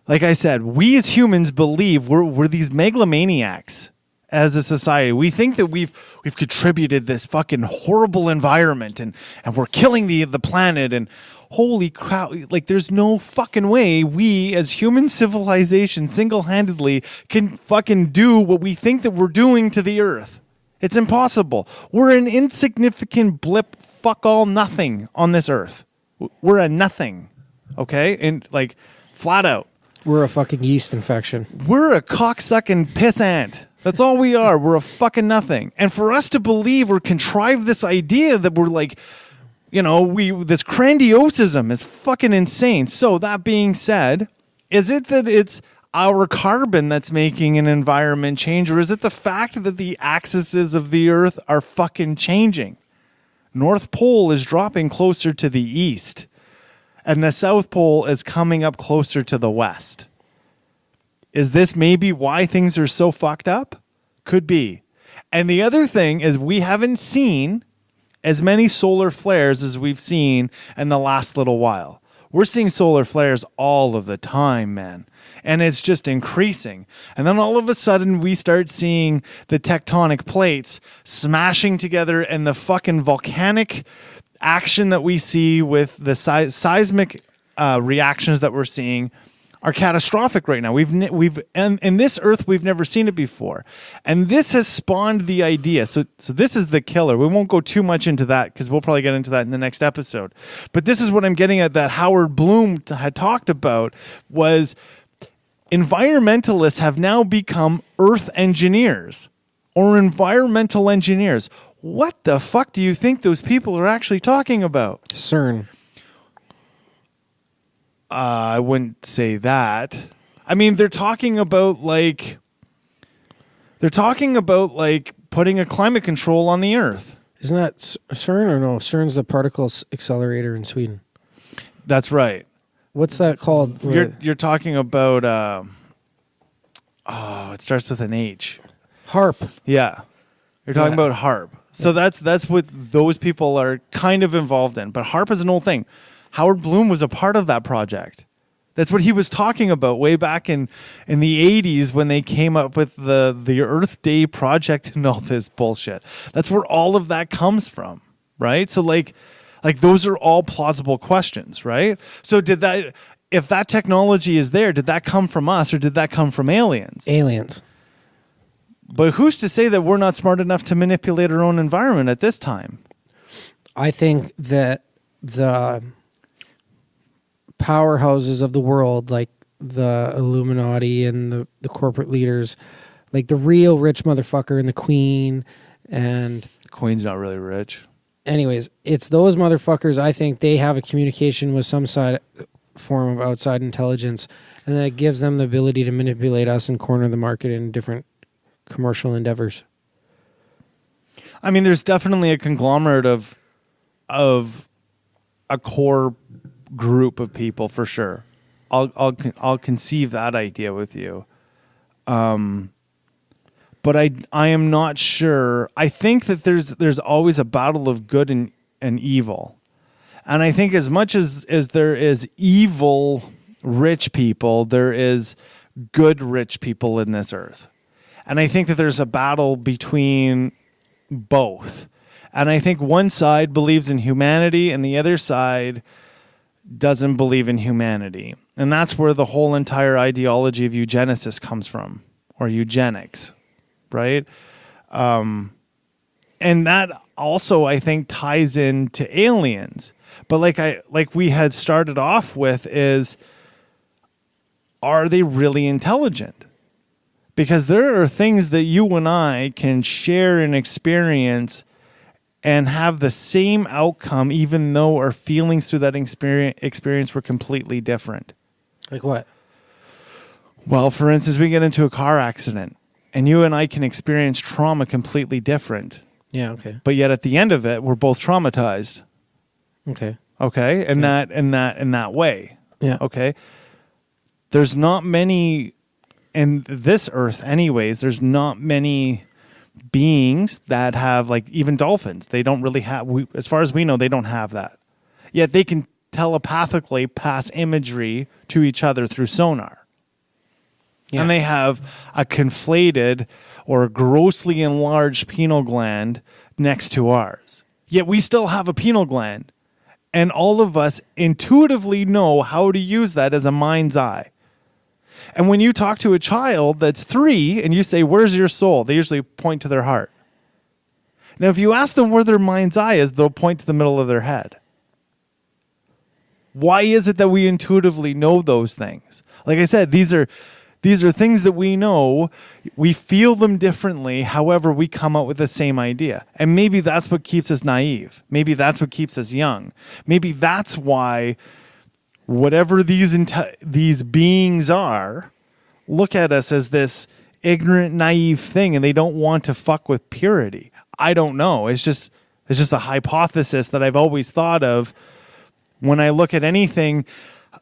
Like I said, we as humans believe we're these megalomaniacs as a society. We think that we've contributed this fucking horrible environment and we're killing the planet, and holy crap, like there's no fucking way we as human civilization single-handedly can fucking do what we think that we're doing to the earth. It's impossible. We're an insignificant blip, fuck all nothing on this earth. We're a nothing, okay? And like flat out. We're a fucking yeast infection. We're a cocksucking piss ant. That's all we are. We're a fucking nothing. And for us to believe or contrive this idea that we're like, this grandiosism is fucking insane. So that being said, is it that it's our carbon that's making an environment change, or is it the fact that the axes of the earth are fucking changing? North Pole is dropping closer to the east, and the South Pole is coming up closer to the west. Is this maybe why things are so fucked up? Could be. And the other thing is we haven't seen as many solar flares as we've seen in the last little while. We're seeing solar flares all of the time, man. And it's just increasing. And then all of a sudden we start seeing the tectonic plates smashing together, and the fucking volcanic action that we see with the seismic reactions that we're seeing are catastrophic right now. In this earth, we've never seen it before. And this has spawned the idea. So this is the killer. We won't go too much into that because we'll probably get into that in the next episode. But this is what I'm getting at that Howard Bloom had talked about was environmentalists have now become earth engineers or environmental engineers. What the fuck do you think those people are actually talking about? CERN. I wouldn't say that. I mean, they're talking about like putting a climate control on the earth. Isn't that CERN or no? CERN's the particle accelerator in Sweden. That's right. What's that called? You're talking about it starts with an H. HARP. Yeah. You're talking about HARP. So that's what those people are kind of involved in. But HARP is an old thing. Howard Bloom was a part of that project. That's what he was talking about way back in the 80s when they came up with the Earth Day project and all this bullshit. That's where all of that comes from, right? So like those are all plausible questions, right? So if that technology is there, did that come from us or did that come from aliens? Aliens. But who's to say that we're not smart enough to manipulate our own environment at this time? I think that the powerhouses of the world, like the Illuminati and the corporate leaders, like the real rich motherfucker and the Queen, and The Queen's not really rich. Anyways, it's those motherfuckers. I think they have a communication with some form of outside intelligence, and that gives them the ability to manipulate us and corner the market in different commercial endeavors. I mean, there's definitely a conglomerate of a core group of people for sure. I'll conceive that idea with you. But I am not sure. I think that there's always a battle of good and evil. And I think as much as there is evil rich people, there is good rich people in this earth. And I think that there's a battle between both. And I think one side believes in humanity and the other side doesn't believe in humanity. And that's where the whole entire ideology of eugenesis comes from, or eugenics, right? And that also, I think, ties into aliens. But like we had started off with is, are they really intelligent? Because there are things that you and I can share and experience and have the same outcome, even though our feelings through that experience were completely different. Like what? Well, for instance, we get into a car accident, and you and I can experience trauma completely different. Yeah, okay. But yet at the end of it, we're both traumatized. Okay. Okay? In that way. Yeah. Okay? There's not many, in this earth anyways, there's not many beings that have, like, even dolphins. They don't really have, as far as we know, they don't have that. Yet they can telepathically pass imagery to each other through sonar. Yeah. And they have a conflated or grossly enlarged pineal gland next to ours. Yet we still have a pineal gland. And all of us intuitively know how to use that as a mind's eye. And when you talk to a child that's 3 and you say, "Where's your soul?" they usually point to their heart. Now, if you ask them where their mind's eye is, they'll point to the middle of their head. Why is it that we intuitively know those things? Like I said, these are things that we know. We feel them differently. However, we come up with the same idea. And maybe that's what keeps us naive. Maybe that's what keeps us young. Maybe that's why whatever these beings are, look at us as this ignorant, naive thing, and they don't want to fuck with purity. I don't know. It's just a hypothesis that I've always thought of when I look at anything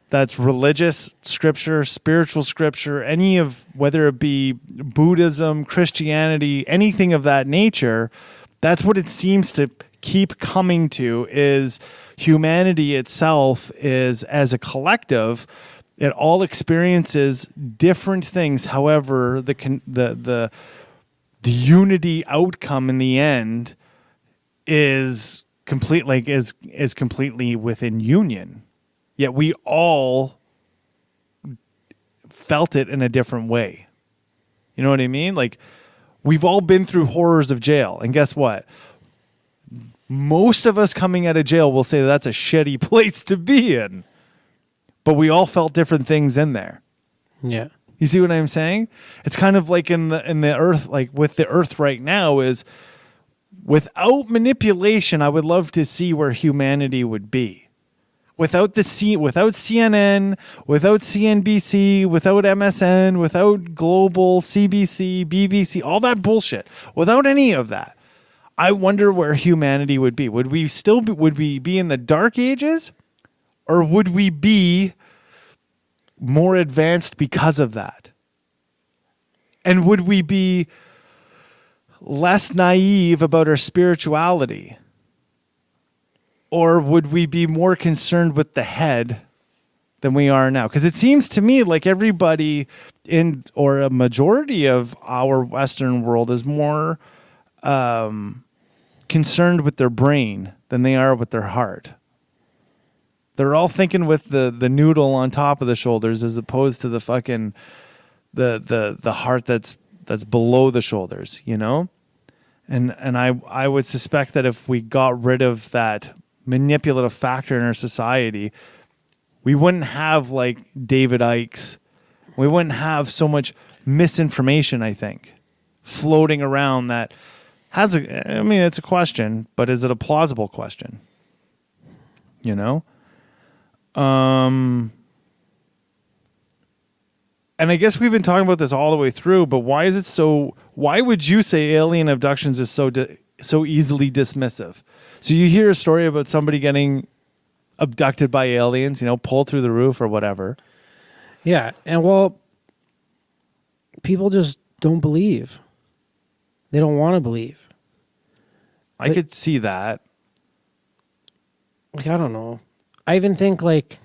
that's religious scripture, spiritual scripture, any of, whether it be Buddhism, Christianity, anything of that nature. That's what it seems to keep coming to, is humanity itself is, as a collective, it all experiences different things. However, the unity outcome in the end is complete, like is completely within union. Yet we all felt it in a different way. You know what I mean? Like, we've all been through horrors of jail, and guess what? Most of us coming out of jail will say that's a shitty place to be in. But we all felt different things in there. Yeah. You see what I'm saying? It's kind of like in the earth, like with the earth right now, is without manipulation, I would love to see where humanity would be. Without without CNN, without CNBC, without MSN, without Global, CBC, BBC, all that bullshit. Without any of that, I wonder where humanity would be. Would we be in the dark ages, or would we be more advanced because of that? And would we be less naive about our spirituality? Or would we be more concerned with the head than we are now? Because it seems to me like everybody or a majority of our Western world is more concerned with their brain than they are with their heart. They're all thinking with the noodle on top of the shoulders, as opposed to the fucking the heart that's below the shoulders, you know? And I would suspect that if we got rid of that manipulative factor in our society, we wouldn't have like David Icke's. We wouldn't have so much misinformation, I think, floating around that has it's a question, but is it a plausible question? You know? And I guess we've been talking about this all the way through, but why would you say alien abductions is so easily dismissive? So you hear a story about somebody getting abducted by aliens, pulled through the roof or whatever. Yeah. And well, people just don't believe. They don't want to believe. I could see that. Like, I don't know. I even think like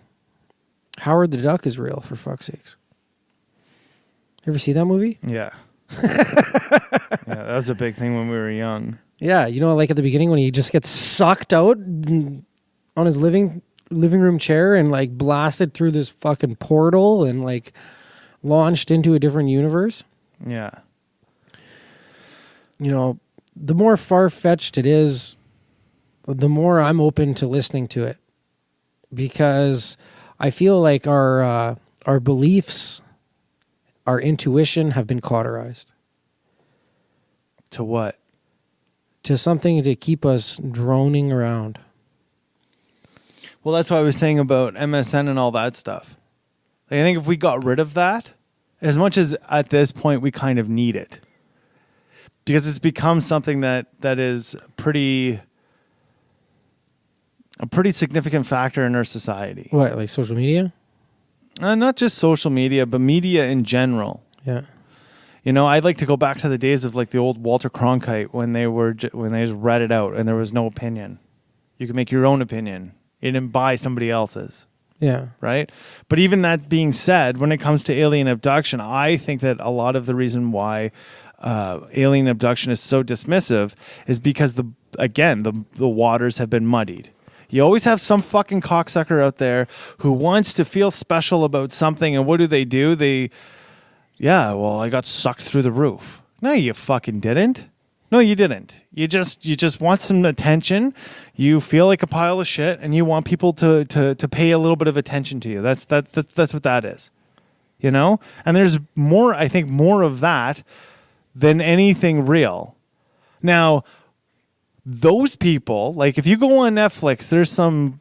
Howard the Duck is real, for fuck's sakes. You ever see that movie? Yeah. Yeah, that was a big thing when we were young. Yeah, like at the beginning when he just gets sucked out on his living room chair and like blasted through this fucking portal and like launched into a different universe. Yeah. The more far-fetched it is, the more I'm open to listening to it, because I feel like our beliefs, our intuition have been cauterized. To what? To something to keep us droning around. Well, that's what I was saying about MSN and all that stuff. Like, I think if we got rid of that, as much as at this point we kind of need it, because it's become something that is a pretty significant factor in our society. What, like social media? Not just social media, but media in general. Yeah. I'd like to go back to the days of like the old Walter Cronkite when they just read it out and there was no opinion. You could make your own opinion. You didn't buy somebody else's. Yeah. Right? But even that being said, when it comes to alien abduction, I think that a lot of the reason why alien abduction is so dismissive is because the waters have been muddied. You always have some fucking cocksucker out there who wants to feel special about something, and what do? I got sucked through the roof. No, you fucking didn't. No, you didn't. You just want some attention. You feel like a pile of shit, and you want people to pay a little bit of attention to you. That's what that is. You know? And there's more, I think, more of that than anything real. Now, those people, like if you go on Netflix, there's some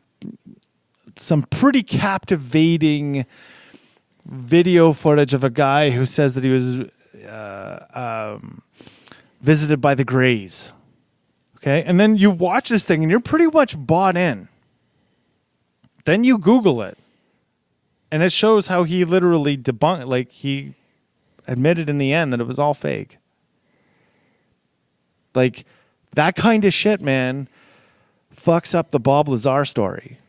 pretty captivating video footage of a guy who says that he was visited by the Greys. Okay? And then you watch this thing and you're pretty much bought in. Then you Google it. And it shows how he literally debunked, like he admitted in the end that it was all fake. Like that kind of shit, man, fucks up the Bob Lazar story.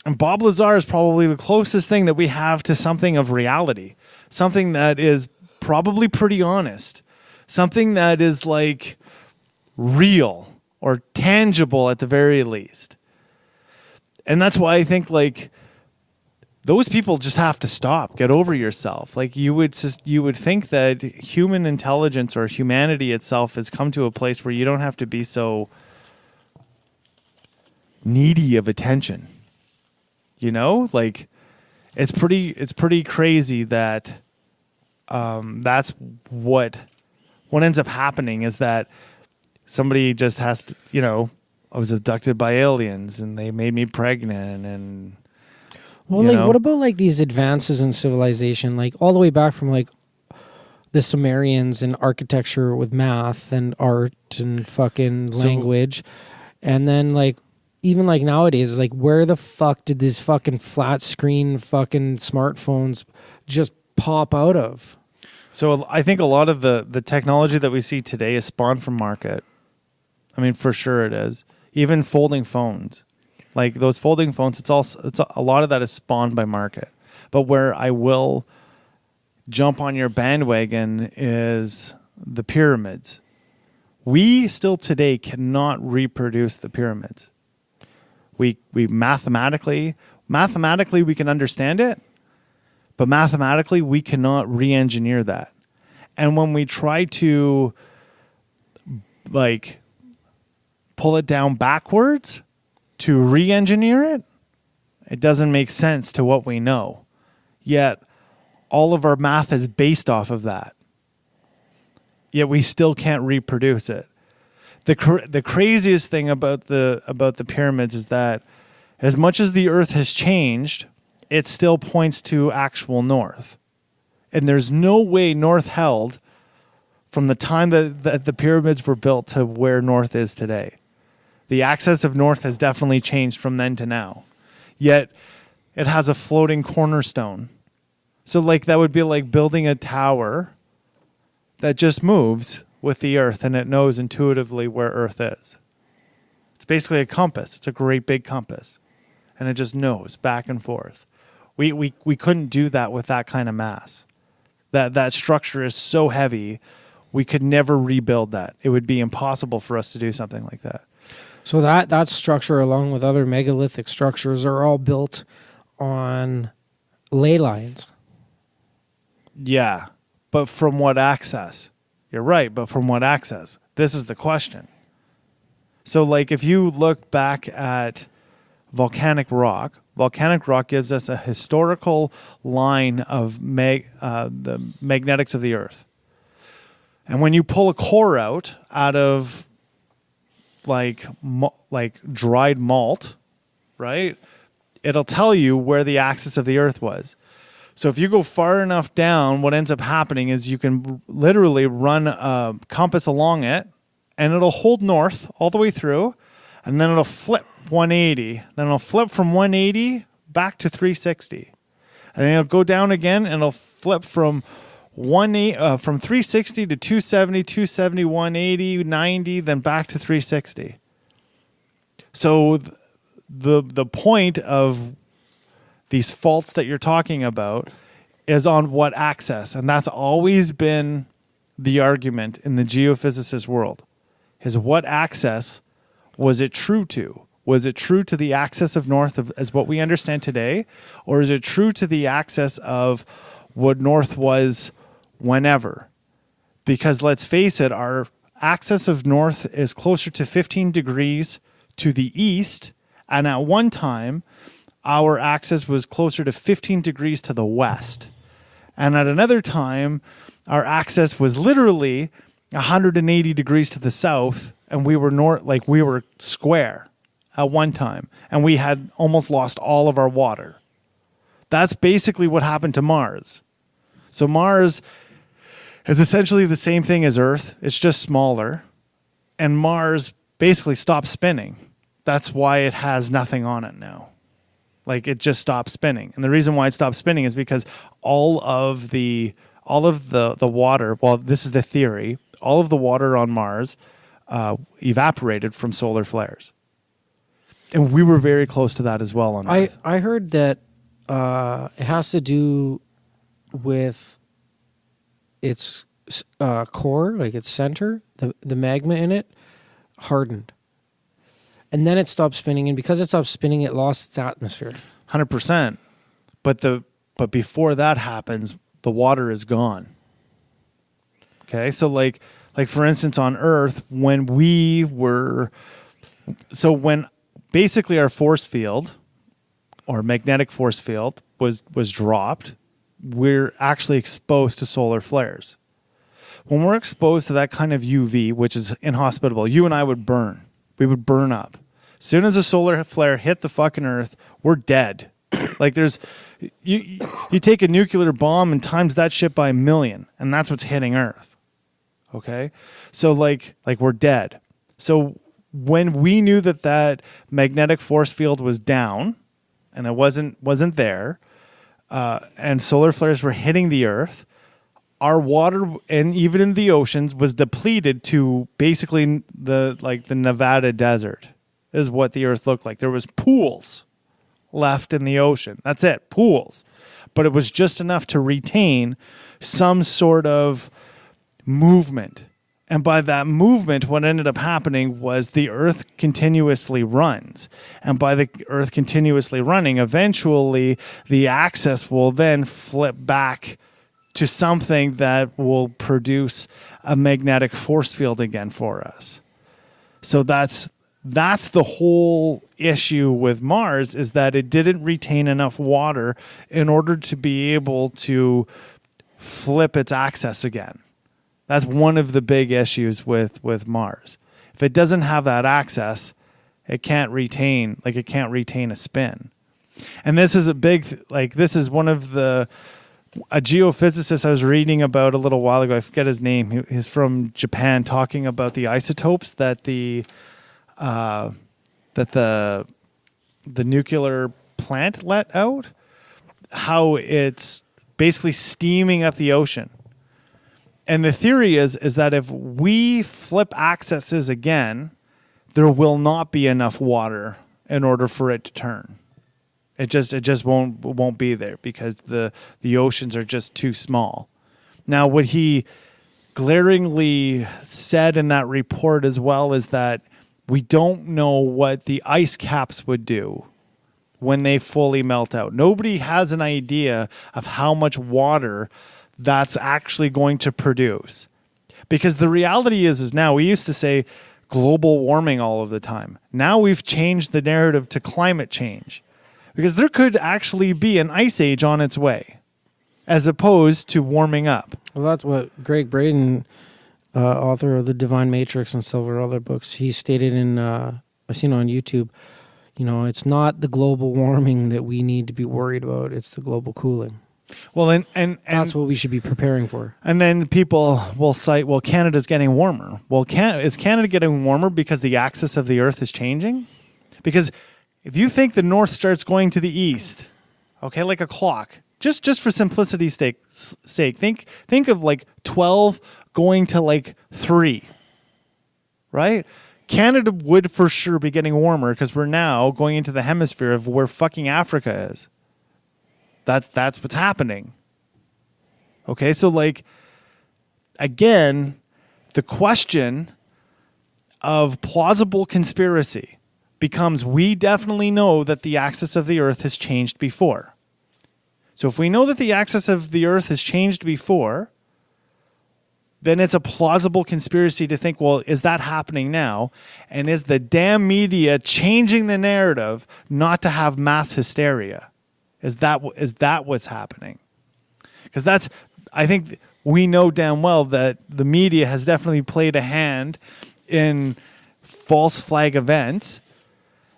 And Bob Lazar is probably the closest thing that we have to something of reality. Something that is probably pretty honest. Something that is like real or tangible at the very least. And that's why I think like those people just have to stop. Get over yourself. Like you would think that human intelligence or humanity itself has come to a place where you don't have to be so needy of attention. You know, like it's pretty crazy that that's what ends up happening is that somebody just has to, you know, I was abducted by aliens and they made me pregnant and well, like, what about like these advances in civilization, like all the way back from like the Sumerians and architecture with math and art and fucking language, and then like even like nowadays, it's like where the fuck did these fucking flat screen fucking smartphones just pop out of? So I think a lot of the technology that we see today is spawned from market. I mean, for sure it is. Even folding phones. Like those folding phones, a lot of that is spawned by market. But where I will jump on your bandwagon is the pyramids. We still today cannot reproduce the pyramids. We mathematically we can understand it, but mathematically we cannot re-engineer that. And when we try to like pull it down backwards to re-engineer it, it doesn't make sense to what we know. Yet all of our math is based off of that. Yet we still can't reproduce it. The craziest thing about the pyramids is that as much as the earth has changed, it still points to actual north. And there's no way north held from the time that the pyramids were built to where north is today. The axis of north has definitely changed from then to now. Yet it has a floating cornerstone. So like that would be like building a tower that just moves with the earth and it knows intuitively where earth is. It's basically a compass. It's a great big compass. And it just knows back and forth. We couldn't do that with that kind of mass. That structure is so heavy, we could never rebuild that. It would be impossible for us to do something like that. So that structure, along with other megalithic structures, are all built on ley lines. Yeah, but from what access? You're right, but from what access? This is the question. So, like, if you look back at volcanic rock gives us a historical line of the magnetics of the earth. And when you pull a core out of like dried malt, right? It'll tell you where the axis of the earth was. So if you go far enough down, what ends up happening is you can literally run a compass along it and it'll hold north all the way through and then it'll flip 180. Then it'll flip from 180 back to 360. And then it'll go down again and it'll flip from 360 to 270, 270, 180, 90, then back to 360. So the point of these faults that you're talking about is on what axis, and that's always been the argument in the geophysicist world. Is what axis was it true to? Was it true to the axis of north as what we understand today, or is it true to the axis of what north was whenever? Because let's face it, our axis of north is closer to 15 degrees to the east, and at one time, our axis was closer to 15 degrees to the west. And at another time, our axis was literally 180 degrees to the south, and we were we were square at one time, and we had almost lost all of our water. That's basically what happened to Mars. So Mars is essentially the same thing as Earth. It's just smaller. And Mars basically stopped spinning. That's why it has nothing on it now. Like, it just stopped spinning. And the reason why it stopped spinning is because all of the water, well, this is the theory, all of the water on Mars evaporated from solar flares. And we were very close to that as well on Earth. I heard that it has to do with its core, like its center, the magma in it, hardened. And then it stopped spinning, and because it stopped spinning, it lost its atmosphere. 100%. But before that happens, the water is gone. Okay? So like for instance on Earth, when basically our force field or magnetic force field was dropped, we're actually exposed to solar flares. When we're exposed to that kind of UV, which is inhospitable, you and I would burn. We would burn up. As soon as a solar flare hit the fucking Earth, we're dead. Like you take a nuclear bomb and times that shit by 1,000,000, and that's what's hitting Earth. Okay? So like we're dead. So when we knew that magnetic force field was down and it wasn't there, and solar flares were hitting the Earth, our water and even in the oceans was depleted to basically the Nevada desert is what the Earth looked like. There was pools left in the ocean. That's it, pools. But it was just enough to retain some sort of movement. And by that movement, what ended up happening was the Earth continuously runs. And by the Earth continuously running, eventually the axis will then flip back to something that will produce a magnetic force field again for us. So that's the whole issue with Mars, is that it didn't retain enough water in order to be able to flip its axis again. That's one of the big issues with Mars. If it doesn't have that access, it can't retain a spin. And this is this is one of a geophysicist I was reading about a little while ago. I forget his name. He's from Japan, talking about the isotopes that the nuclear plant let out, how it's basically steaming up the ocean. And the theory is that if we flip axes again, there will not be enough water in order for it to turn. It just won't be there because the oceans are just too small. Now, what he glaringly said in that report as well is that we don't know what the ice caps would do when they fully melt out. Nobody has an idea of how much water that's actually going to produce. Because the reality is now, we used to say global warming all of the time. Now we've changed the narrative to climate change. Because there could actually be an ice age on its way, as opposed to warming up. Well, that's what Greg Braden, author of The Divine Matrix and several other books, he stated in, I've seen on YouTube, it's not the global warming that we need to be worried about, it's the global cooling. Well, and that's what we should be preparing for. And then people will cite, well, Canada's getting warmer. Well, is Canada getting warmer because the axis of the Earth is changing? Because if you think the north starts going to the east, okay, like a clock, just for simplicity's sake, think of like 12 going to 3, right? Canada would for sure be getting warmer because we're now going into the hemisphere of where fucking Africa is. That's what's happening. Okay, so again, the question of plausible conspiracy becomes, we definitely know that the axis of the Earth has changed before. So if we know that the axis of the Earth has changed before, then it's a plausible conspiracy to think, well, is that happening now? And is the damn media changing the narrative not to have mass hysteria? Is that what's happening? Because I think we know damn well that the media has definitely played a hand in false flag events.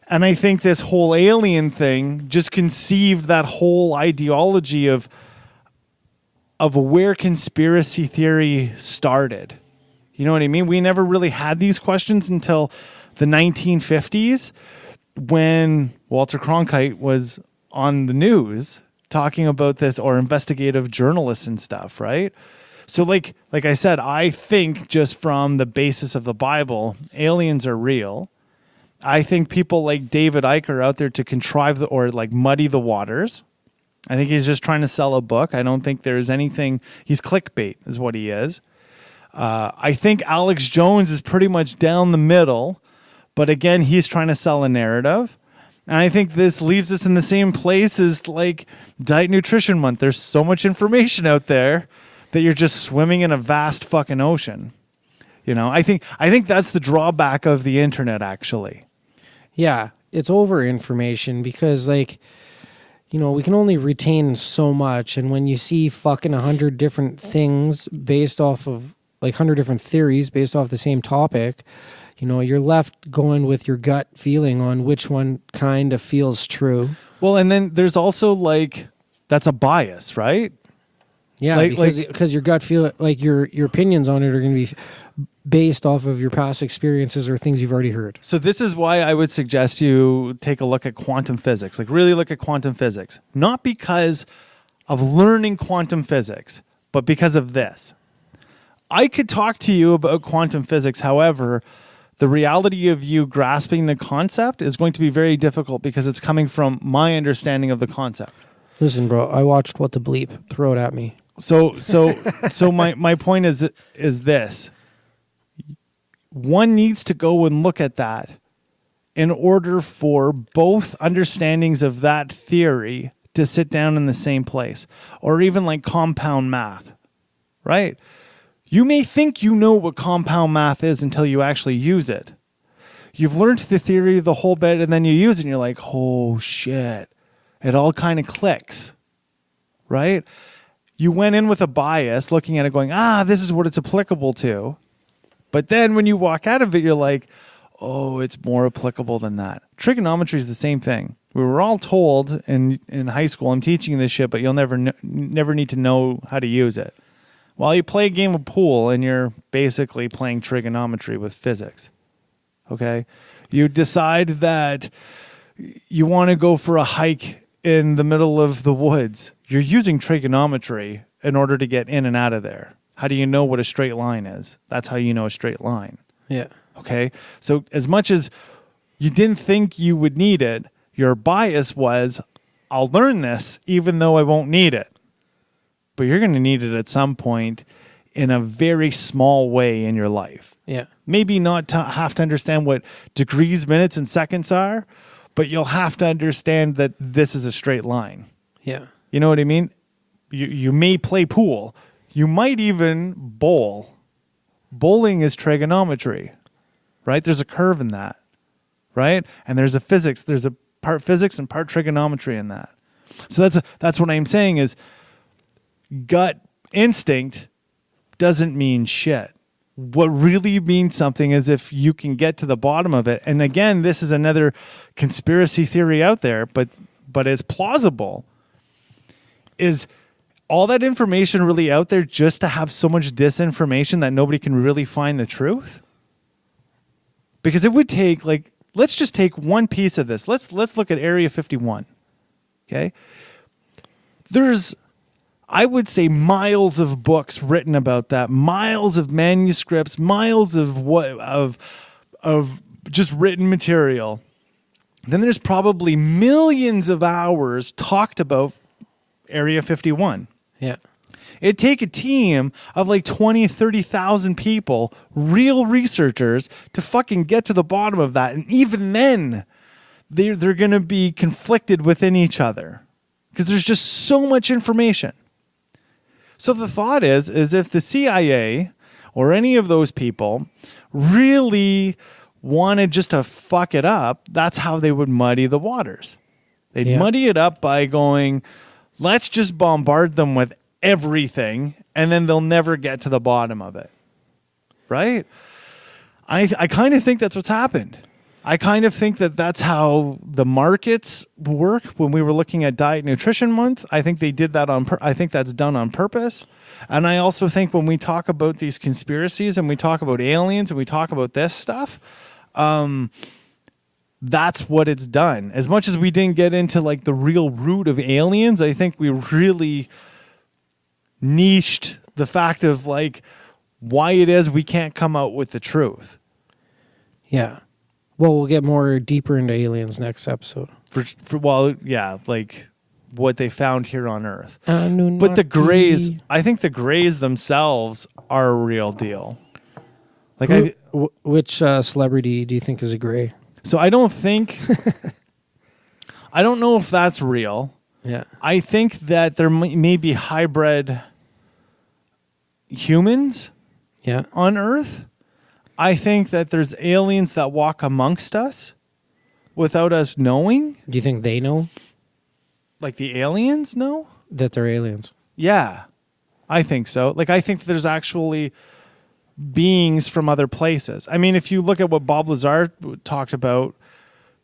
And I think this whole alien thing just conceived that whole ideology of where conspiracy theory started. You know what I mean? We never really had these questions until the 1950s when Walter Cronkite was on the news talking about this, or investigative journalists and stuff, right? So like I said, I think just from the basis of the Bible, aliens are real. I think people like David Icke are out there to contrive or like muddy the waters. I think he's just trying to sell a book. I don't think there's anything. He's clickbait is what he is. I think Alex Jones is pretty much down the middle, but again, he's trying to sell a narrative. And I think this leaves us in the same place as like Diet Nutrition Month. There's so much information out there that you're just swimming in a vast fucking ocean. You know, I think that's the drawback of the internet, actually. Yeah, it's over information because like, you know, we can only retain so much. And when you see fucking 100 different things based off of like 100 different theories based off the same topic, you know, you're left going with your gut feeling on which one kind of feels true. Well, and then there's also like, that's a bias, right? Yeah, because your gut feel, like your opinions on it are going to be based off of your past experiences or things you've already heard. So this is why I would suggest you take a look at quantum physics, like really look at quantum physics, not because of learning quantum physics, but because of this. I could talk to you about quantum physics. However, the reality of you grasping the concept is going to be very difficult because it's coming from my understanding of the concept. Listen, bro, I watched What the Bleep. Throw it at me. So my point is this. One needs to go and look at that in order for both understandings of that theory to sit down in the same place, or even like compound math, right? You may think you know what compound math is until you actually use it. You've learned the theory the whole bit and then you use it and you're like, oh shit, it all kind of clicks, right? You went in with a bias looking at it going, this is what it's applicable to. But then when you walk out of it, you're like, oh, it's more applicable than that. Trigonometry is the same thing. We were all told in high school, I'm teaching this shit, but you'll never need to know how to use it. Well, you play a game of pool and you're basically playing trigonometry with physics. Okay? You decide that you want to go for a hike in the middle of the woods. You're using trigonometry in order to get in and out of there. How do you know what a straight line is? That's how you know a straight line. Yeah. Okay? So as much as you didn't think you would need it, your bias was, I'll learn this even though I won't need it. But you're going to need it at some point in a very small way in your life. Yeah. Maybe not to have to understand what degrees, minutes, and seconds are, but you'll have to understand that this is a straight line. Yeah. You know what I mean? You may play pool. You might even bowl. Bowling is trigonometry, right? There's a curve in that, right? And there's a physics. There's a part physics and part trigonometry in that. So that's what I'm saying is gut instinct doesn't mean shit. What really means something is if you can get to the bottom of it. And again, this is another conspiracy theory out there, but it's plausible. Is all that information really out there just to have so much disinformation that nobody can really find the truth? Because it would take, like, let's just take one piece of this. Let's look at Area 51. Okay? There's, I would say, miles of books written about that, miles of manuscripts, miles of just written material. Then there's probably millions of hours talked about Area 51. Yeah. It'd take a team of like 20, 30,000 people, real researchers, to fucking get to the bottom of that. And even then, they're going to be conflicted within each other because there's just so much information. So the thought is if the CIA or any of those people really wanted just to fuck it up, that's how they would muddy the waters. They'd muddy it up by going, let's just bombard them with everything, and then they'll never get to the bottom of it. Right? I kind of think that's what's happened. I kind of think that that's how the markets work when we were looking at Diet Nutrition Month. I think they did that I think that's done on purpose. And I also think when we talk about these conspiracies and we talk about aliens and we talk about this stuff, that's what it's done. As much as we didn't get into like the real root of aliens, I think we really niched the fact of like why it is we can't come out with the truth. Yeah. Well, we'll get more deeper into aliens next episode. Like what they found here on Earth. But the Greys, I think the Greys themselves are a real deal. Like, which celebrity do you think is a Grey? So I don't think, I don't know if that's real. Yeah. I think that there may be hybrid humans on Earth. I think that there's aliens that walk amongst us without us knowing. Do you think they know? Like the aliens know? That they're aliens. Yeah, I think so. Like I think there's actually beings from other places. I mean, if you look at what Bob Lazar talked about,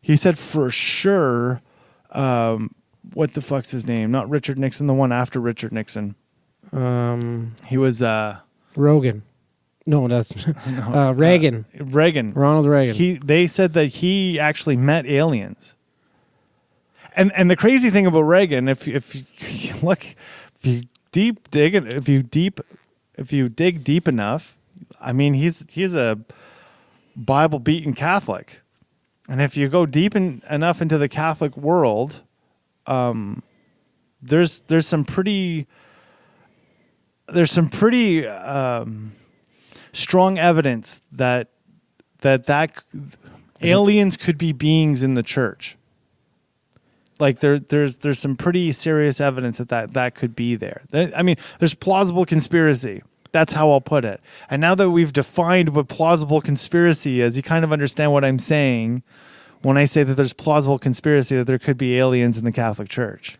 he said for sure, what the fuck's his name? Not Richard Nixon, the one after Richard Nixon. He was Rogan. No, that's Reagan. Reagan. Ronald Reagan. They said that he actually met aliens. And the crazy thing about Reagan, if you dig deep enough, I mean, he's a Bible beaten Catholic, and if you go deep enough into the Catholic world, there's some pretty strong evidence that aliens could be beings in the church. Like there's some pretty serious evidence that could be there. I mean, there's plausible conspiracy. That's how I'll put it. And now that we've defined what plausible conspiracy is, you kind of understand what I'm saying when I say that there's plausible conspiracy that there could be aliens in the Catholic Church.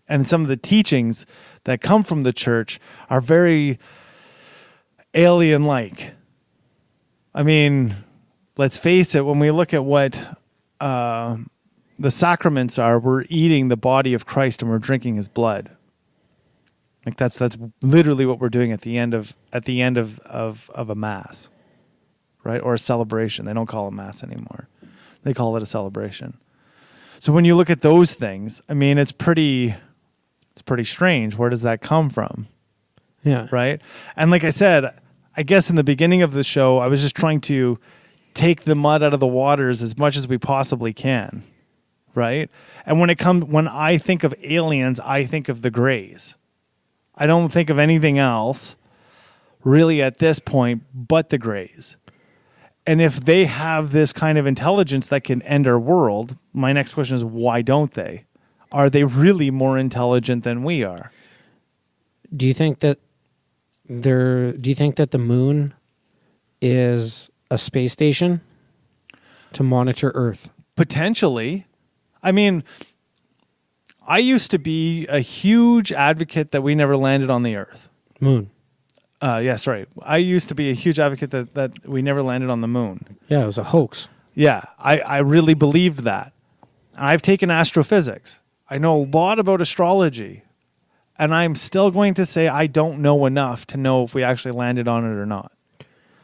And some of the teachings that come from the church are very alien-like. I mean, let's face it, when we look at what the sacraments are, we're eating the body of Christ and we're drinking his blood. Like that's literally what we're doing at the end of a mass, right? Or a celebration. They don't call it mass anymore. They call it a celebration. So when you look at those things, I mean, it's pretty strange. Where does that come from? Yeah. Right? And like I said, I guess in the beginning of the show, I was just trying to take the mud out of the waters as much as we possibly can. Right? And when I think of aliens, I think of the Greys. I don't think of anything else really at this point but the Greys. And if they have this kind of intelligence that can end our world, my next question is, why don't they? Are they really more intelligent than we are? Do you think that the moon is a space station to monitor Earth? Potentially. I mean, I used to be a huge advocate that we never landed on the Earth. Moon. Yes, right. I used to be a huge advocate that we never landed on the moon. Yeah, it was a hoax. Yeah, I really believed that. I've taken astrophysics. I know a lot about astrology. And I'm still going to say I don't know enough to know if we actually landed on it or not.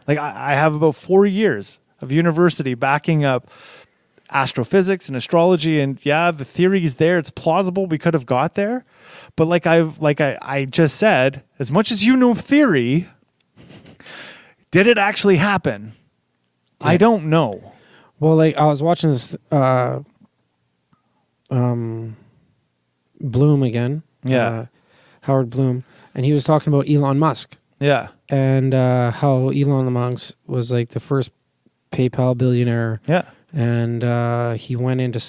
Like I have about 4 years of university backing up astrophysics and astrology, and yeah, the theory is there. It's plausible we could have got there. But like I just said, as much as you know theory, did it actually happen? Yeah. I don't know. Well, like I was watching this Bloom again. Yeah. Howard Bloom, and he was talking about Elon Musk. Yeah. And how Elon Musk was like the first PayPal billionaire. Yeah. And he went into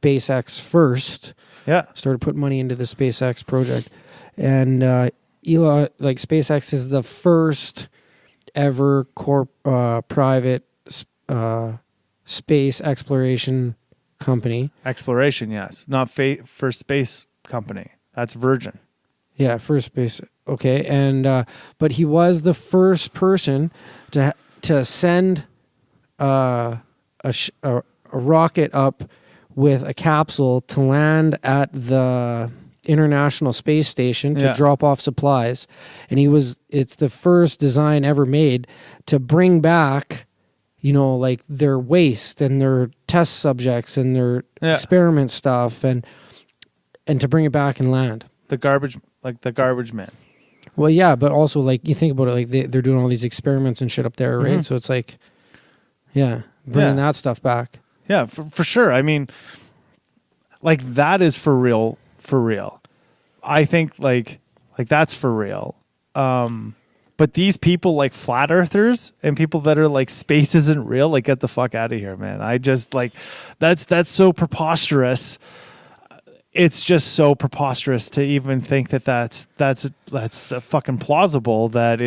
SpaceX first. Yeah. Started putting money into the SpaceX project. And Elon, like SpaceX is the first ever private space exploration company. Exploration, yes. Not for space company. That's Virgin. Yeah, first space. Okay, and but he was the first person to send a rocket up with a capsule to land at the International Space Station to drop off supplies, and it's the first design ever made to bring back, like their waste and their test subjects and their experiment stuff, and to bring it back and land. The garbage man. Well, yeah, but also, like, you think about it, like they're doing all these experiments and shit up there, right? Mm-hmm. So it's like, bringing that stuff back. Yeah, for sure. I mean, like, that is for real. For real. I think like that's for real. But these people, like flat earthers and people that are like space isn't real, like, get the fuck out of here, man. I just, like, that's so preposterous. It's just so preposterous to even think that's fucking plausible, that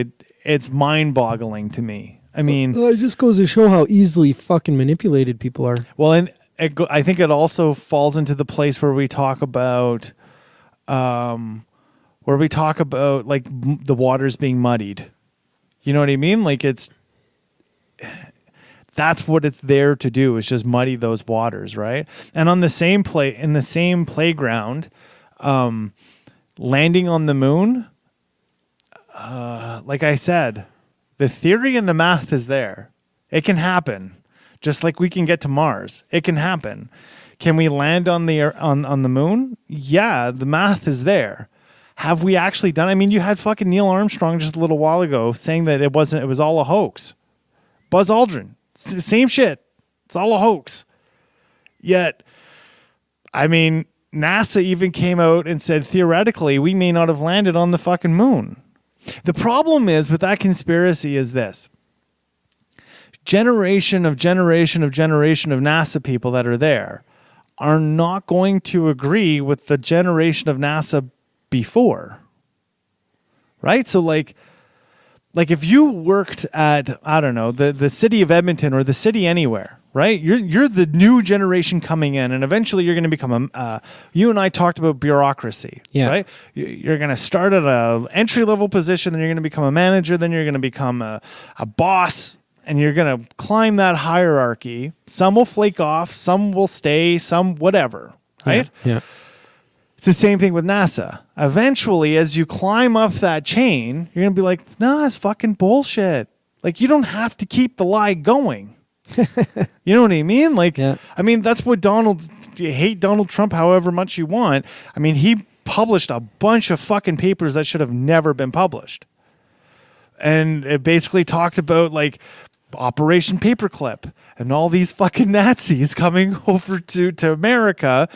it's mind-boggling to me. I mean, it just goes to show how easily fucking manipulated people are. Well, and I think it also falls into the place where we talk about, like the waters being muddied. You know what I mean? Like, that's what it's there to do, is just muddy those waters, right? And on the same in the same playground, landing on the moon, like I said, the theory and the math is there. It can happen. Just like we can get to Mars. It can happen. Can we land on the moon? Yeah, the math is there. Have we actually done? I mean, you had fucking Neil Armstrong just a little while ago saying that it was all a hoax. Buzz Aldrin, same shit. It's all a hoax. Yet, I mean, NASA even came out and said, theoretically, we may not have landed on the fucking moon. The problem is with that conspiracy is this. Generation of NASA people that are there are not going to agree with the generation of NASA before. Right? So like if you worked at, I don't know, the city of Edmonton or the city anywhere, right? You're the new generation coming in, and eventually you're going to become you and I talked about bureaucracy, right? You're going to start at a entry-level position, then you're going to become a manager, then you're going to become a boss, and you're going to climb that hierarchy. Some will flake off, some will stay, some whatever, right? Yeah. It's the same thing with NASA. Eventually, as you climb up that chain, you're going to be like, nah, it's fucking bullshit. Like, you don't have to keep the lie going. You know what I mean? Like, I mean, that's what you hate Donald Trump however much you want. I mean, he published a bunch of fucking papers that should have never been published. And it basically talked about, like, Operation Paperclip and all these fucking Nazis coming over to America.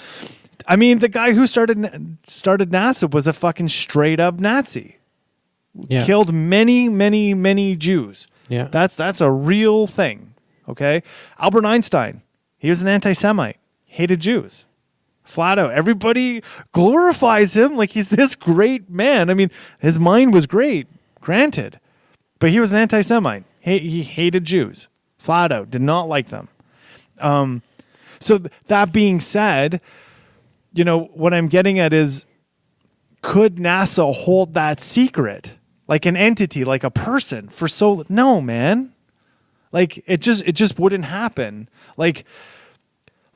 I mean, the guy who started NASA was a fucking straight up Nazi. Yeah. Killed many, many, many Jews. Yeah. That's a real thing. Okay? Albert Einstein, he was an anti-Semite. Hated Jews. Flat out. Everybody glorifies him like he's this great man. I mean, his mind was great, granted. But he was an anti-Semite. He hated Jews. Flat out. Did not like them. So that being said, you know, what I'm getting at is, could NASA hold that secret? Like an entity, like a person for so... No, man. Like, it just wouldn't happen. Like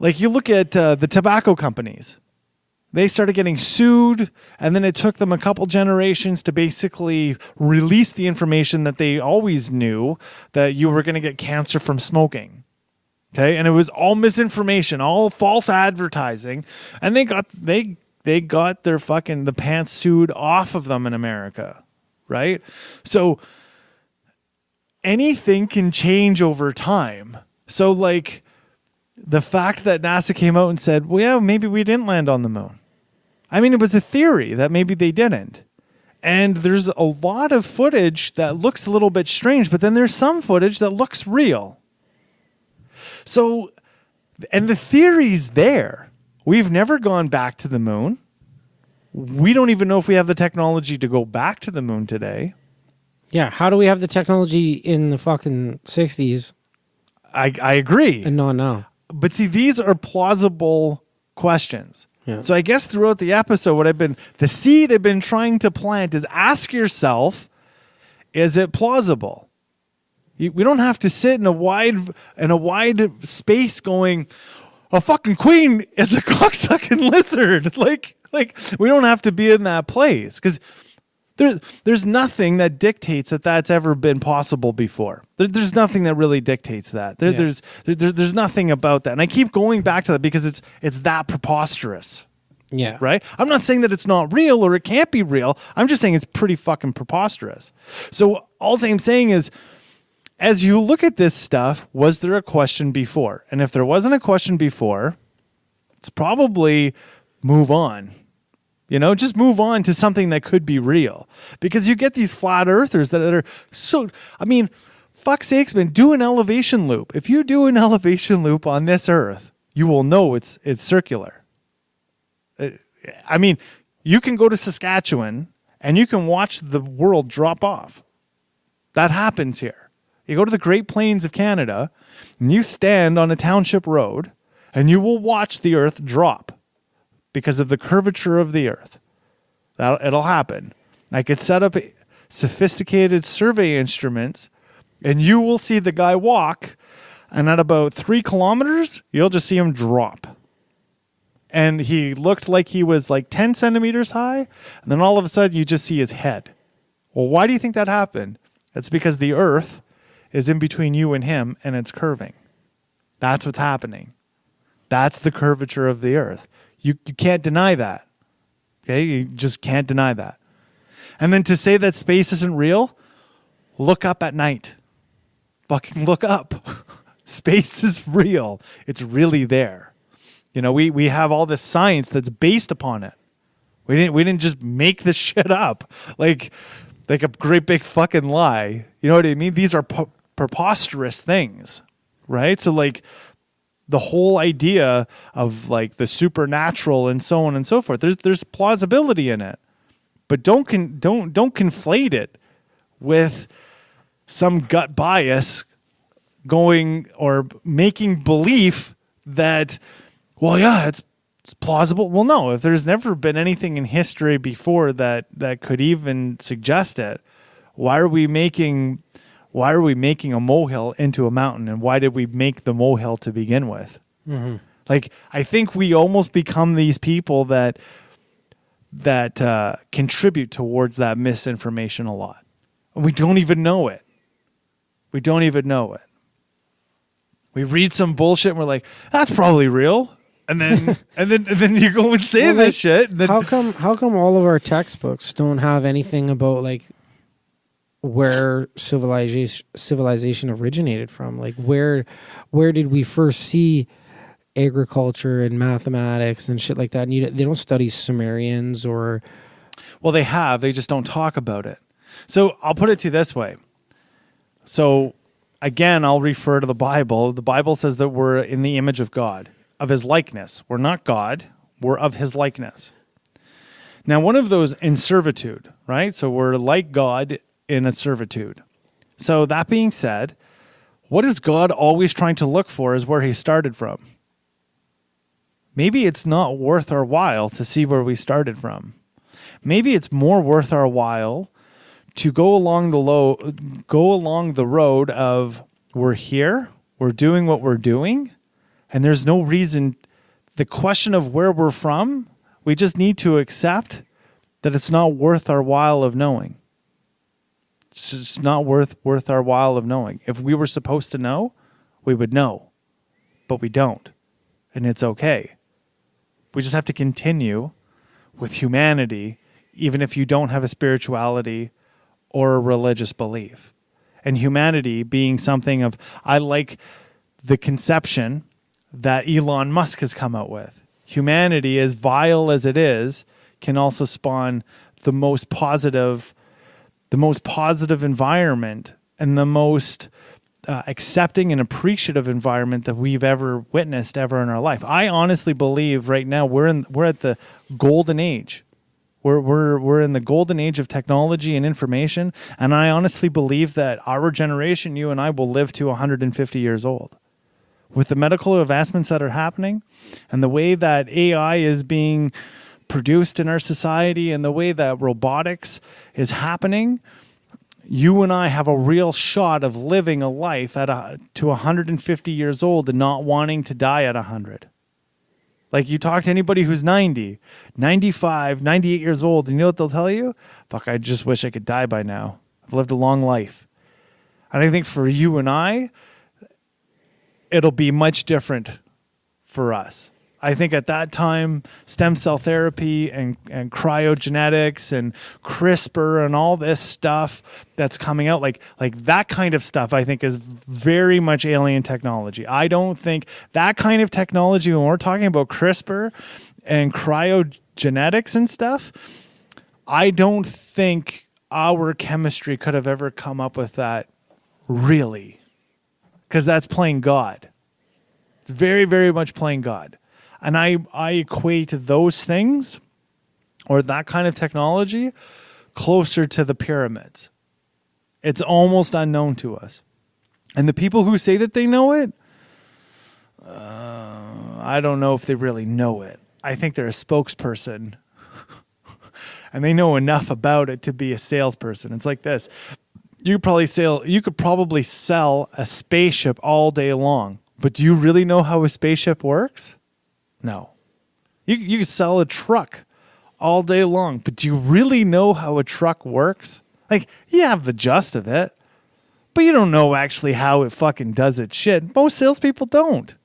you look at the tobacco companies. They started getting sued, and then it took them a couple generations to basically release the information that they always knew, that you were going to get cancer from smoking. Okay, and it was all misinformation, all false advertising, and they got their fucking the pants sued off of them in America, right? So anything can change over time. So like the fact that NASA came out and said, well, yeah, maybe we didn't land on the moon. I mean, it was a theory that maybe they didn't. And there's a lot of footage that looks a little bit strange, but then there's some footage that looks real. So, and the theory's there. We've never gone back to the moon. We don't even know if we have the technology to go back to the moon today. Yeah, how do we have the technology in the fucking 60s I agree. and not now? But see, these are plausible questions. Yeah. So I guess throughout the episode, the seed I've been trying to plant is ask yourself, is it plausible? We don't have to sit in a wide space going, a fucking queen is a cocksucking lizard. Like we don't have to be in that place because there's nothing that dictates that that's ever been possible before. There's nothing that really dictates that. There's nothing about that. And I keep going back to that because it's that preposterous. Yeah. Right? I'm not saying that it's not real or it can't be real. I'm just saying it's pretty fucking preposterous. So all I'm saying is, as you look at this stuff, was there a question before? And if there wasn't a question before, it's probably move on. Just move on to something that could be real. Because you get these flat earthers that are so, fuck's sakes, man, do an elevation loop. If you do an elevation loop on this earth, you will know it's circular. You can go to Saskatchewan and you can watch the world drop off. That happens here. You go to the Great Plains of Canada and you stand on a township road and you will watch the earth drop. Because of the curvature of the earth. It'll happen. I could set up sophisticated survey instruments and you will see the guy walk, and at about 3 kilometers, you'll just see him drop. And he looked like he was like 10 centimeters high, and then all of a sudden you just see his head. Well, why do you think that happened? It's because the earth is in between you and him and it's curving. That's what's happening. That's the curvature of the earth. You can't deny that. Okay? You just can't deny that. And then to say that space isn't real, look up at night. Fucking look up. Space is real. It's really there. We have all this science that's based upon it. We didn't just make this shit up like a great big fucking lie. You know what I mean? These are preposterous things, right? So the whole idea of the supernatural and so on and so forth. There's plausibility in it, but don't conflate it with some gut bias going or making belief that, well, yeah, it's plausible. Well, no, if there's never been anything in history before that could even suggest it, why are we making a molehill into a mountain, and why did we make the molehill to begin with? Mm-hmm. I think we almost become these people that contribute towards that misinformation a lot. And we don't even know it. We read some bullshit and we're like, that's probably real. And then and then you go and say this shit. And then, how come all of our textbooks don't have anything about where civilization originated from? Where did we first see agriculture and mathematics and shit like that? And they don't study Sumerians or... Well, they have. They just don't talk about it. So I'll put it to you this way. So again, I'll refer to the Bible. The Bible says that we're in the image of God, of his likeness. We're not God. We're of his likeness. Now, one of those in servitude, right? So we're like God in a servitude. So that being said, what is God always trying to look for is where he started from. Maybe it's not worth our while to see where we started from. Maybe it's more worth our while to go along the road of we're here, we're doing what we're doing, and there's no reason. The question of where we're from, we just need to accept that it's not worth our while of knowing. It's just not worth our while of knowing. If we were supposed to know, we would know, but we don't, and it's okay. We just have to continue with humanity, even if you don't have a spirituality or a religious belief. And humanity being something of, I like the conception that Elon Musk has come out with. Humanity, as vile as it is, can also spawn the most positive environment and the most accepting and appreciative environment that we've ever witnessed ever in our life. I honestly believe right now we're at the golden age We're in the golden age of technology and information, and I honestly believe that our generation, you and I, will live to 150 years old. With the medical advancements that are happening and the way that AI is being produced in our society and the way that robotics is happening, you and I have a real shot of living a life to 150 years old and not wanting to die at 100. Like, you talk to anybody who's 90, 95, 98 years old, and you know what they'll tell you? Fuck, I just wish I could die by now. I've lived a long life. And I think for you and I, it'll be much different for us. I think at that time, stem cell therapy and cryogenetics and CRISPR and all this stuff that's coming out, like that kind of stuff, I think is very much alien technology. I don't think that kind of technology, when we're talking about CRISPR and cryogenetics and stuff, I don't think our chemistry could have ever come up with that, really, because that's playing God. It's very, very much playing God. And I equate those things or that kind of technology closer to the pyramids. It's almost unknown to us. And the people who say that they know it, I don't know if they really know it. I think they're a spokesperson and they know enough about it to be a salesperson. It's like this. You could probably sell a spaceship all day long, but do you really know how a spaceship works? No. You can sell a truck all day long, but do you really know how a truck works? Like, you have the gist of it, but you don't know actually how it fucking does its shit. Most salespeople don't.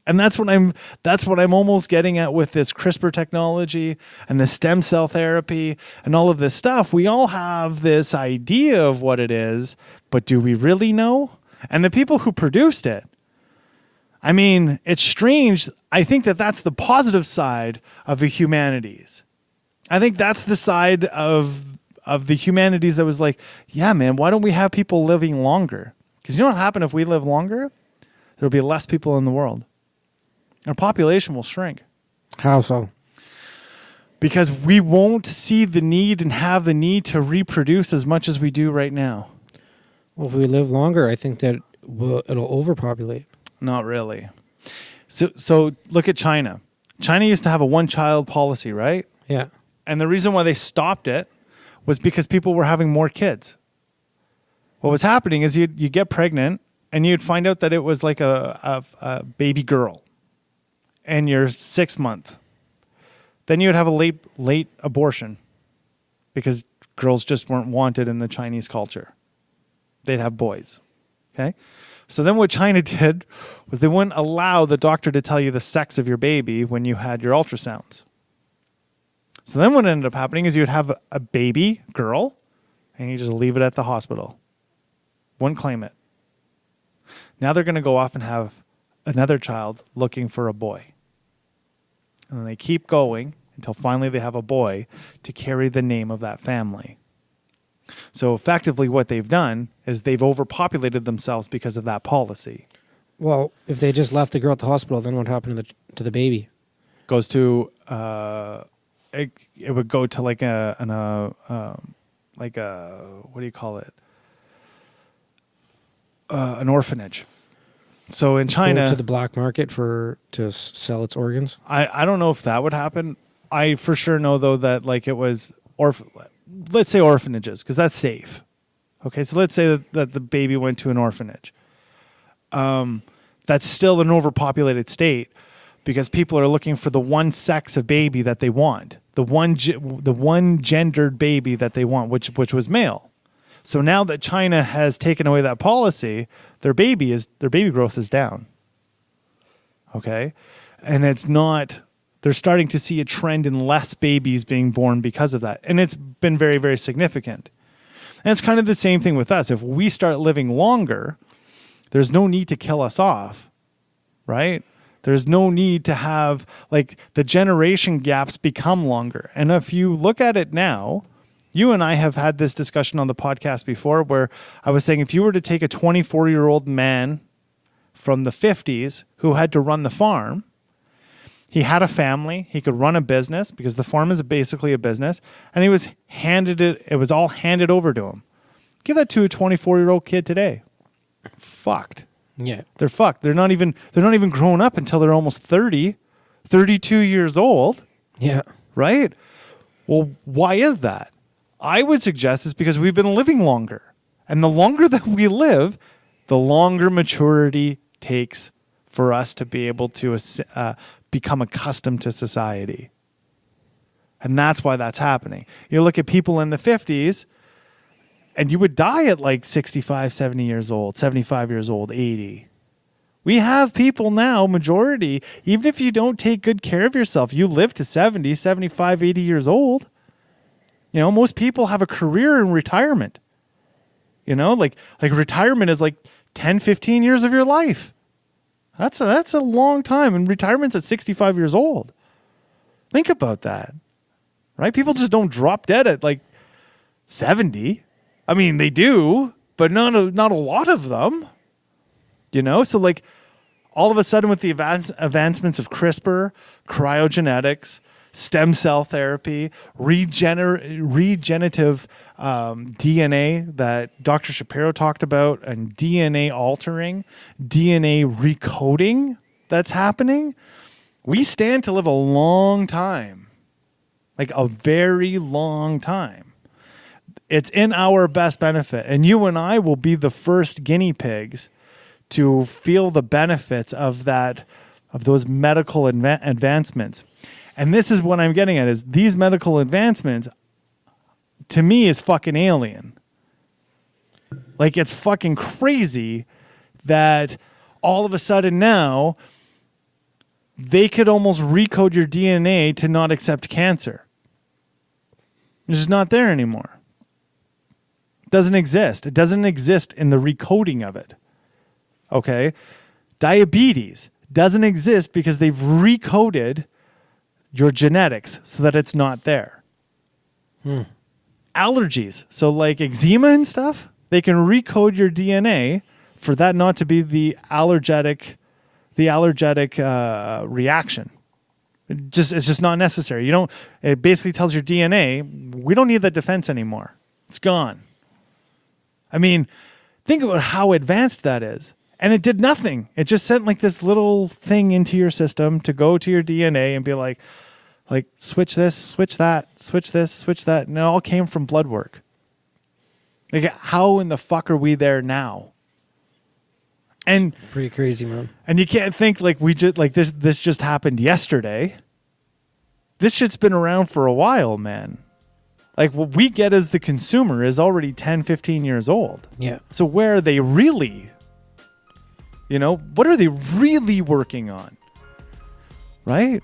And that's what I'm almost getting at with this CRISPR technology and the stem cell therapy and all of this stuff. We all have this idea of what it is, but do we really know? And the people who produced it, I mean, it's strange. I think that that's the positive side of the humanities. I think that's the side of the humanities that was like, yeah, man, why don't we have people living longer? Because you know what happened if we live longer? There'll be less people in the world. Our population will shrink. How so? Because we won't see the need and have the need to reproduce as much as we do right now. Well, if we live longer, I think that it'll overpopulate. Not really. So look at China. China used to have a one-child policy, right? Yeah. And the reason why they stopped it was because people were having more kids. What was happening is you'd get pregnant and you'd find out that it was like a baby girl and your 6th month. Then you would have a late abortion because girls just weren't wanted in the Chinese culture. They'd have boys. Okay? So then what China did was they wouldn't allow the doctor to tell you the sex of your baby when you had your ultrasounds. So then what ended up happening is you'd have a baby girl and you just leave it at the hospital. Wouldn't claim it. Now they're going to go off and have another child looking for a boy. And then they keep going until finally they have a boy to carry the name of that family. So effectively what they've done is they've overpopulated themselves because of that policy. Well, if they just left the girl at the hospital, then what happened to the baby? Goes to it would go to like a what do you call it? An orphanage. So in China, go to the black market to sell its organs. I don't know if that would happen. I for sure know though that like it was let's say orphanages, because that's safe. Okay, so let's say that the baby went to an orphanage. That's still an overpopulated state because people are looking for the one sex of baby that they want, the one gendered baby that they want, which was male. So now that China has taken away that policy, their baby growth is down. Okay, and it's not. They're starting to see a trend in less babies being born because of that. And it's been very, very significant. And it's kind of the same thing with us. If we start living longer, there's no need to kill us off, right? There's no need to have, like, the generation gaps become longer. And if you look at it now, you and I have had this discussion on the podcast before where I was saying if you were to take a 24-year-old man from the 50s who had to run the farm, He had a family. He could run a business because the farm is basically a business. And it was all handed over to him. Give that to a 24-year-old kid today. Fucked. Yeah. They're fucked. They're not even grown up until they're almost 30, 32 years old. Yeah. Right? Well, why is that? I would suggest it's because we've been living longer. And the longer that we live, the longer maturity takes for us to be able to become accustomed to society. And that's why that's happening. You look at people in the 50s, and you would die at like 65, 70 years old, 75 years old, 80. We have people now, majority, even if you don't take good care of yourself, you live to 70, 75, 80 years old. You know, most people have a career in retirement. You know, like retirement is like 10, 15 years of your life. That's a long time. And retirement's at 65 years old. Think about that. Right? People just don't drop dead at like 70. I mean, they do, but not a lot of them. You know? So like all of a sudden with the advancements of CRISPR, cryogenetics, stem cell therapy, regenerative DNA that Dr. Shapiro talked about, and DNA altering, DNA recoding that's happening, we stand to live a long time, like a very long time. It's in our best benefit, and you and I will be the first guinea pigs to feel the benefits of those medical advancements. And this is what I'm getting at, is these medical advancements, to me, is fucking alien. Like, it's fucking crazy that all of a sudden now they could almost recode your DNA to not accept cancer. It's just not there anymore. It doesn't exist. It doesn't exist in the recoding of it. Okay? Diabetes doesn't exist because they've recoded your genetics so that it's not there. Allergies, so like eczema and stuff, they can recode your DNA for that not to be the allergic reaction. It's just not necessary. It basically tells your DNA, we don't need that defense anymore. It's gone. I mean, think about how advanced that is. And it did nothing. It just sent like this little thing into your system to go to your DNA and be like switch this, switch that, switch this, switch that. And it all came from blood work. Like, how in the fuck are we there now? And it's pretty crazy, man. And you can't think like this just happened yesterday. This shit's been around for a while, man. Like, what we get as the consumer is already 10, 15 years old. Yeah. So where are they really? You know, what are they really working on? Right?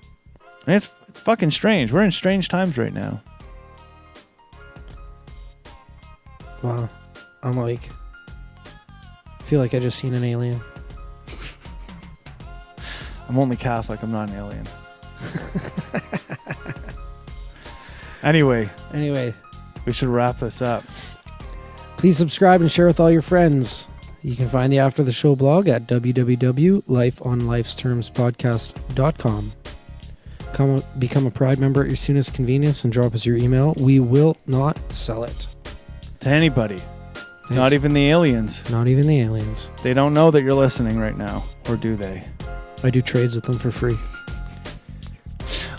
And it's fucking strange. We're in strange times right now. Wow. I'm like, I feel like I just seen an alien. I'm only Catholic. I'm not an alien. Anyway, we should wrap this up. Please subscribe and share with all your friends. You can find the After the Show blog at www.lifeonlifestermspodcast.com. Become a Pride member at your soonest convenience and drop us your email. We will not sell it to anybody. Thanks. Not even the aliens. Not even the aliens. They don't know that you're listening right now, or do they? I do trades with them for free.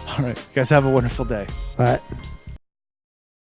All right. You guys have a wonderful day. Bye.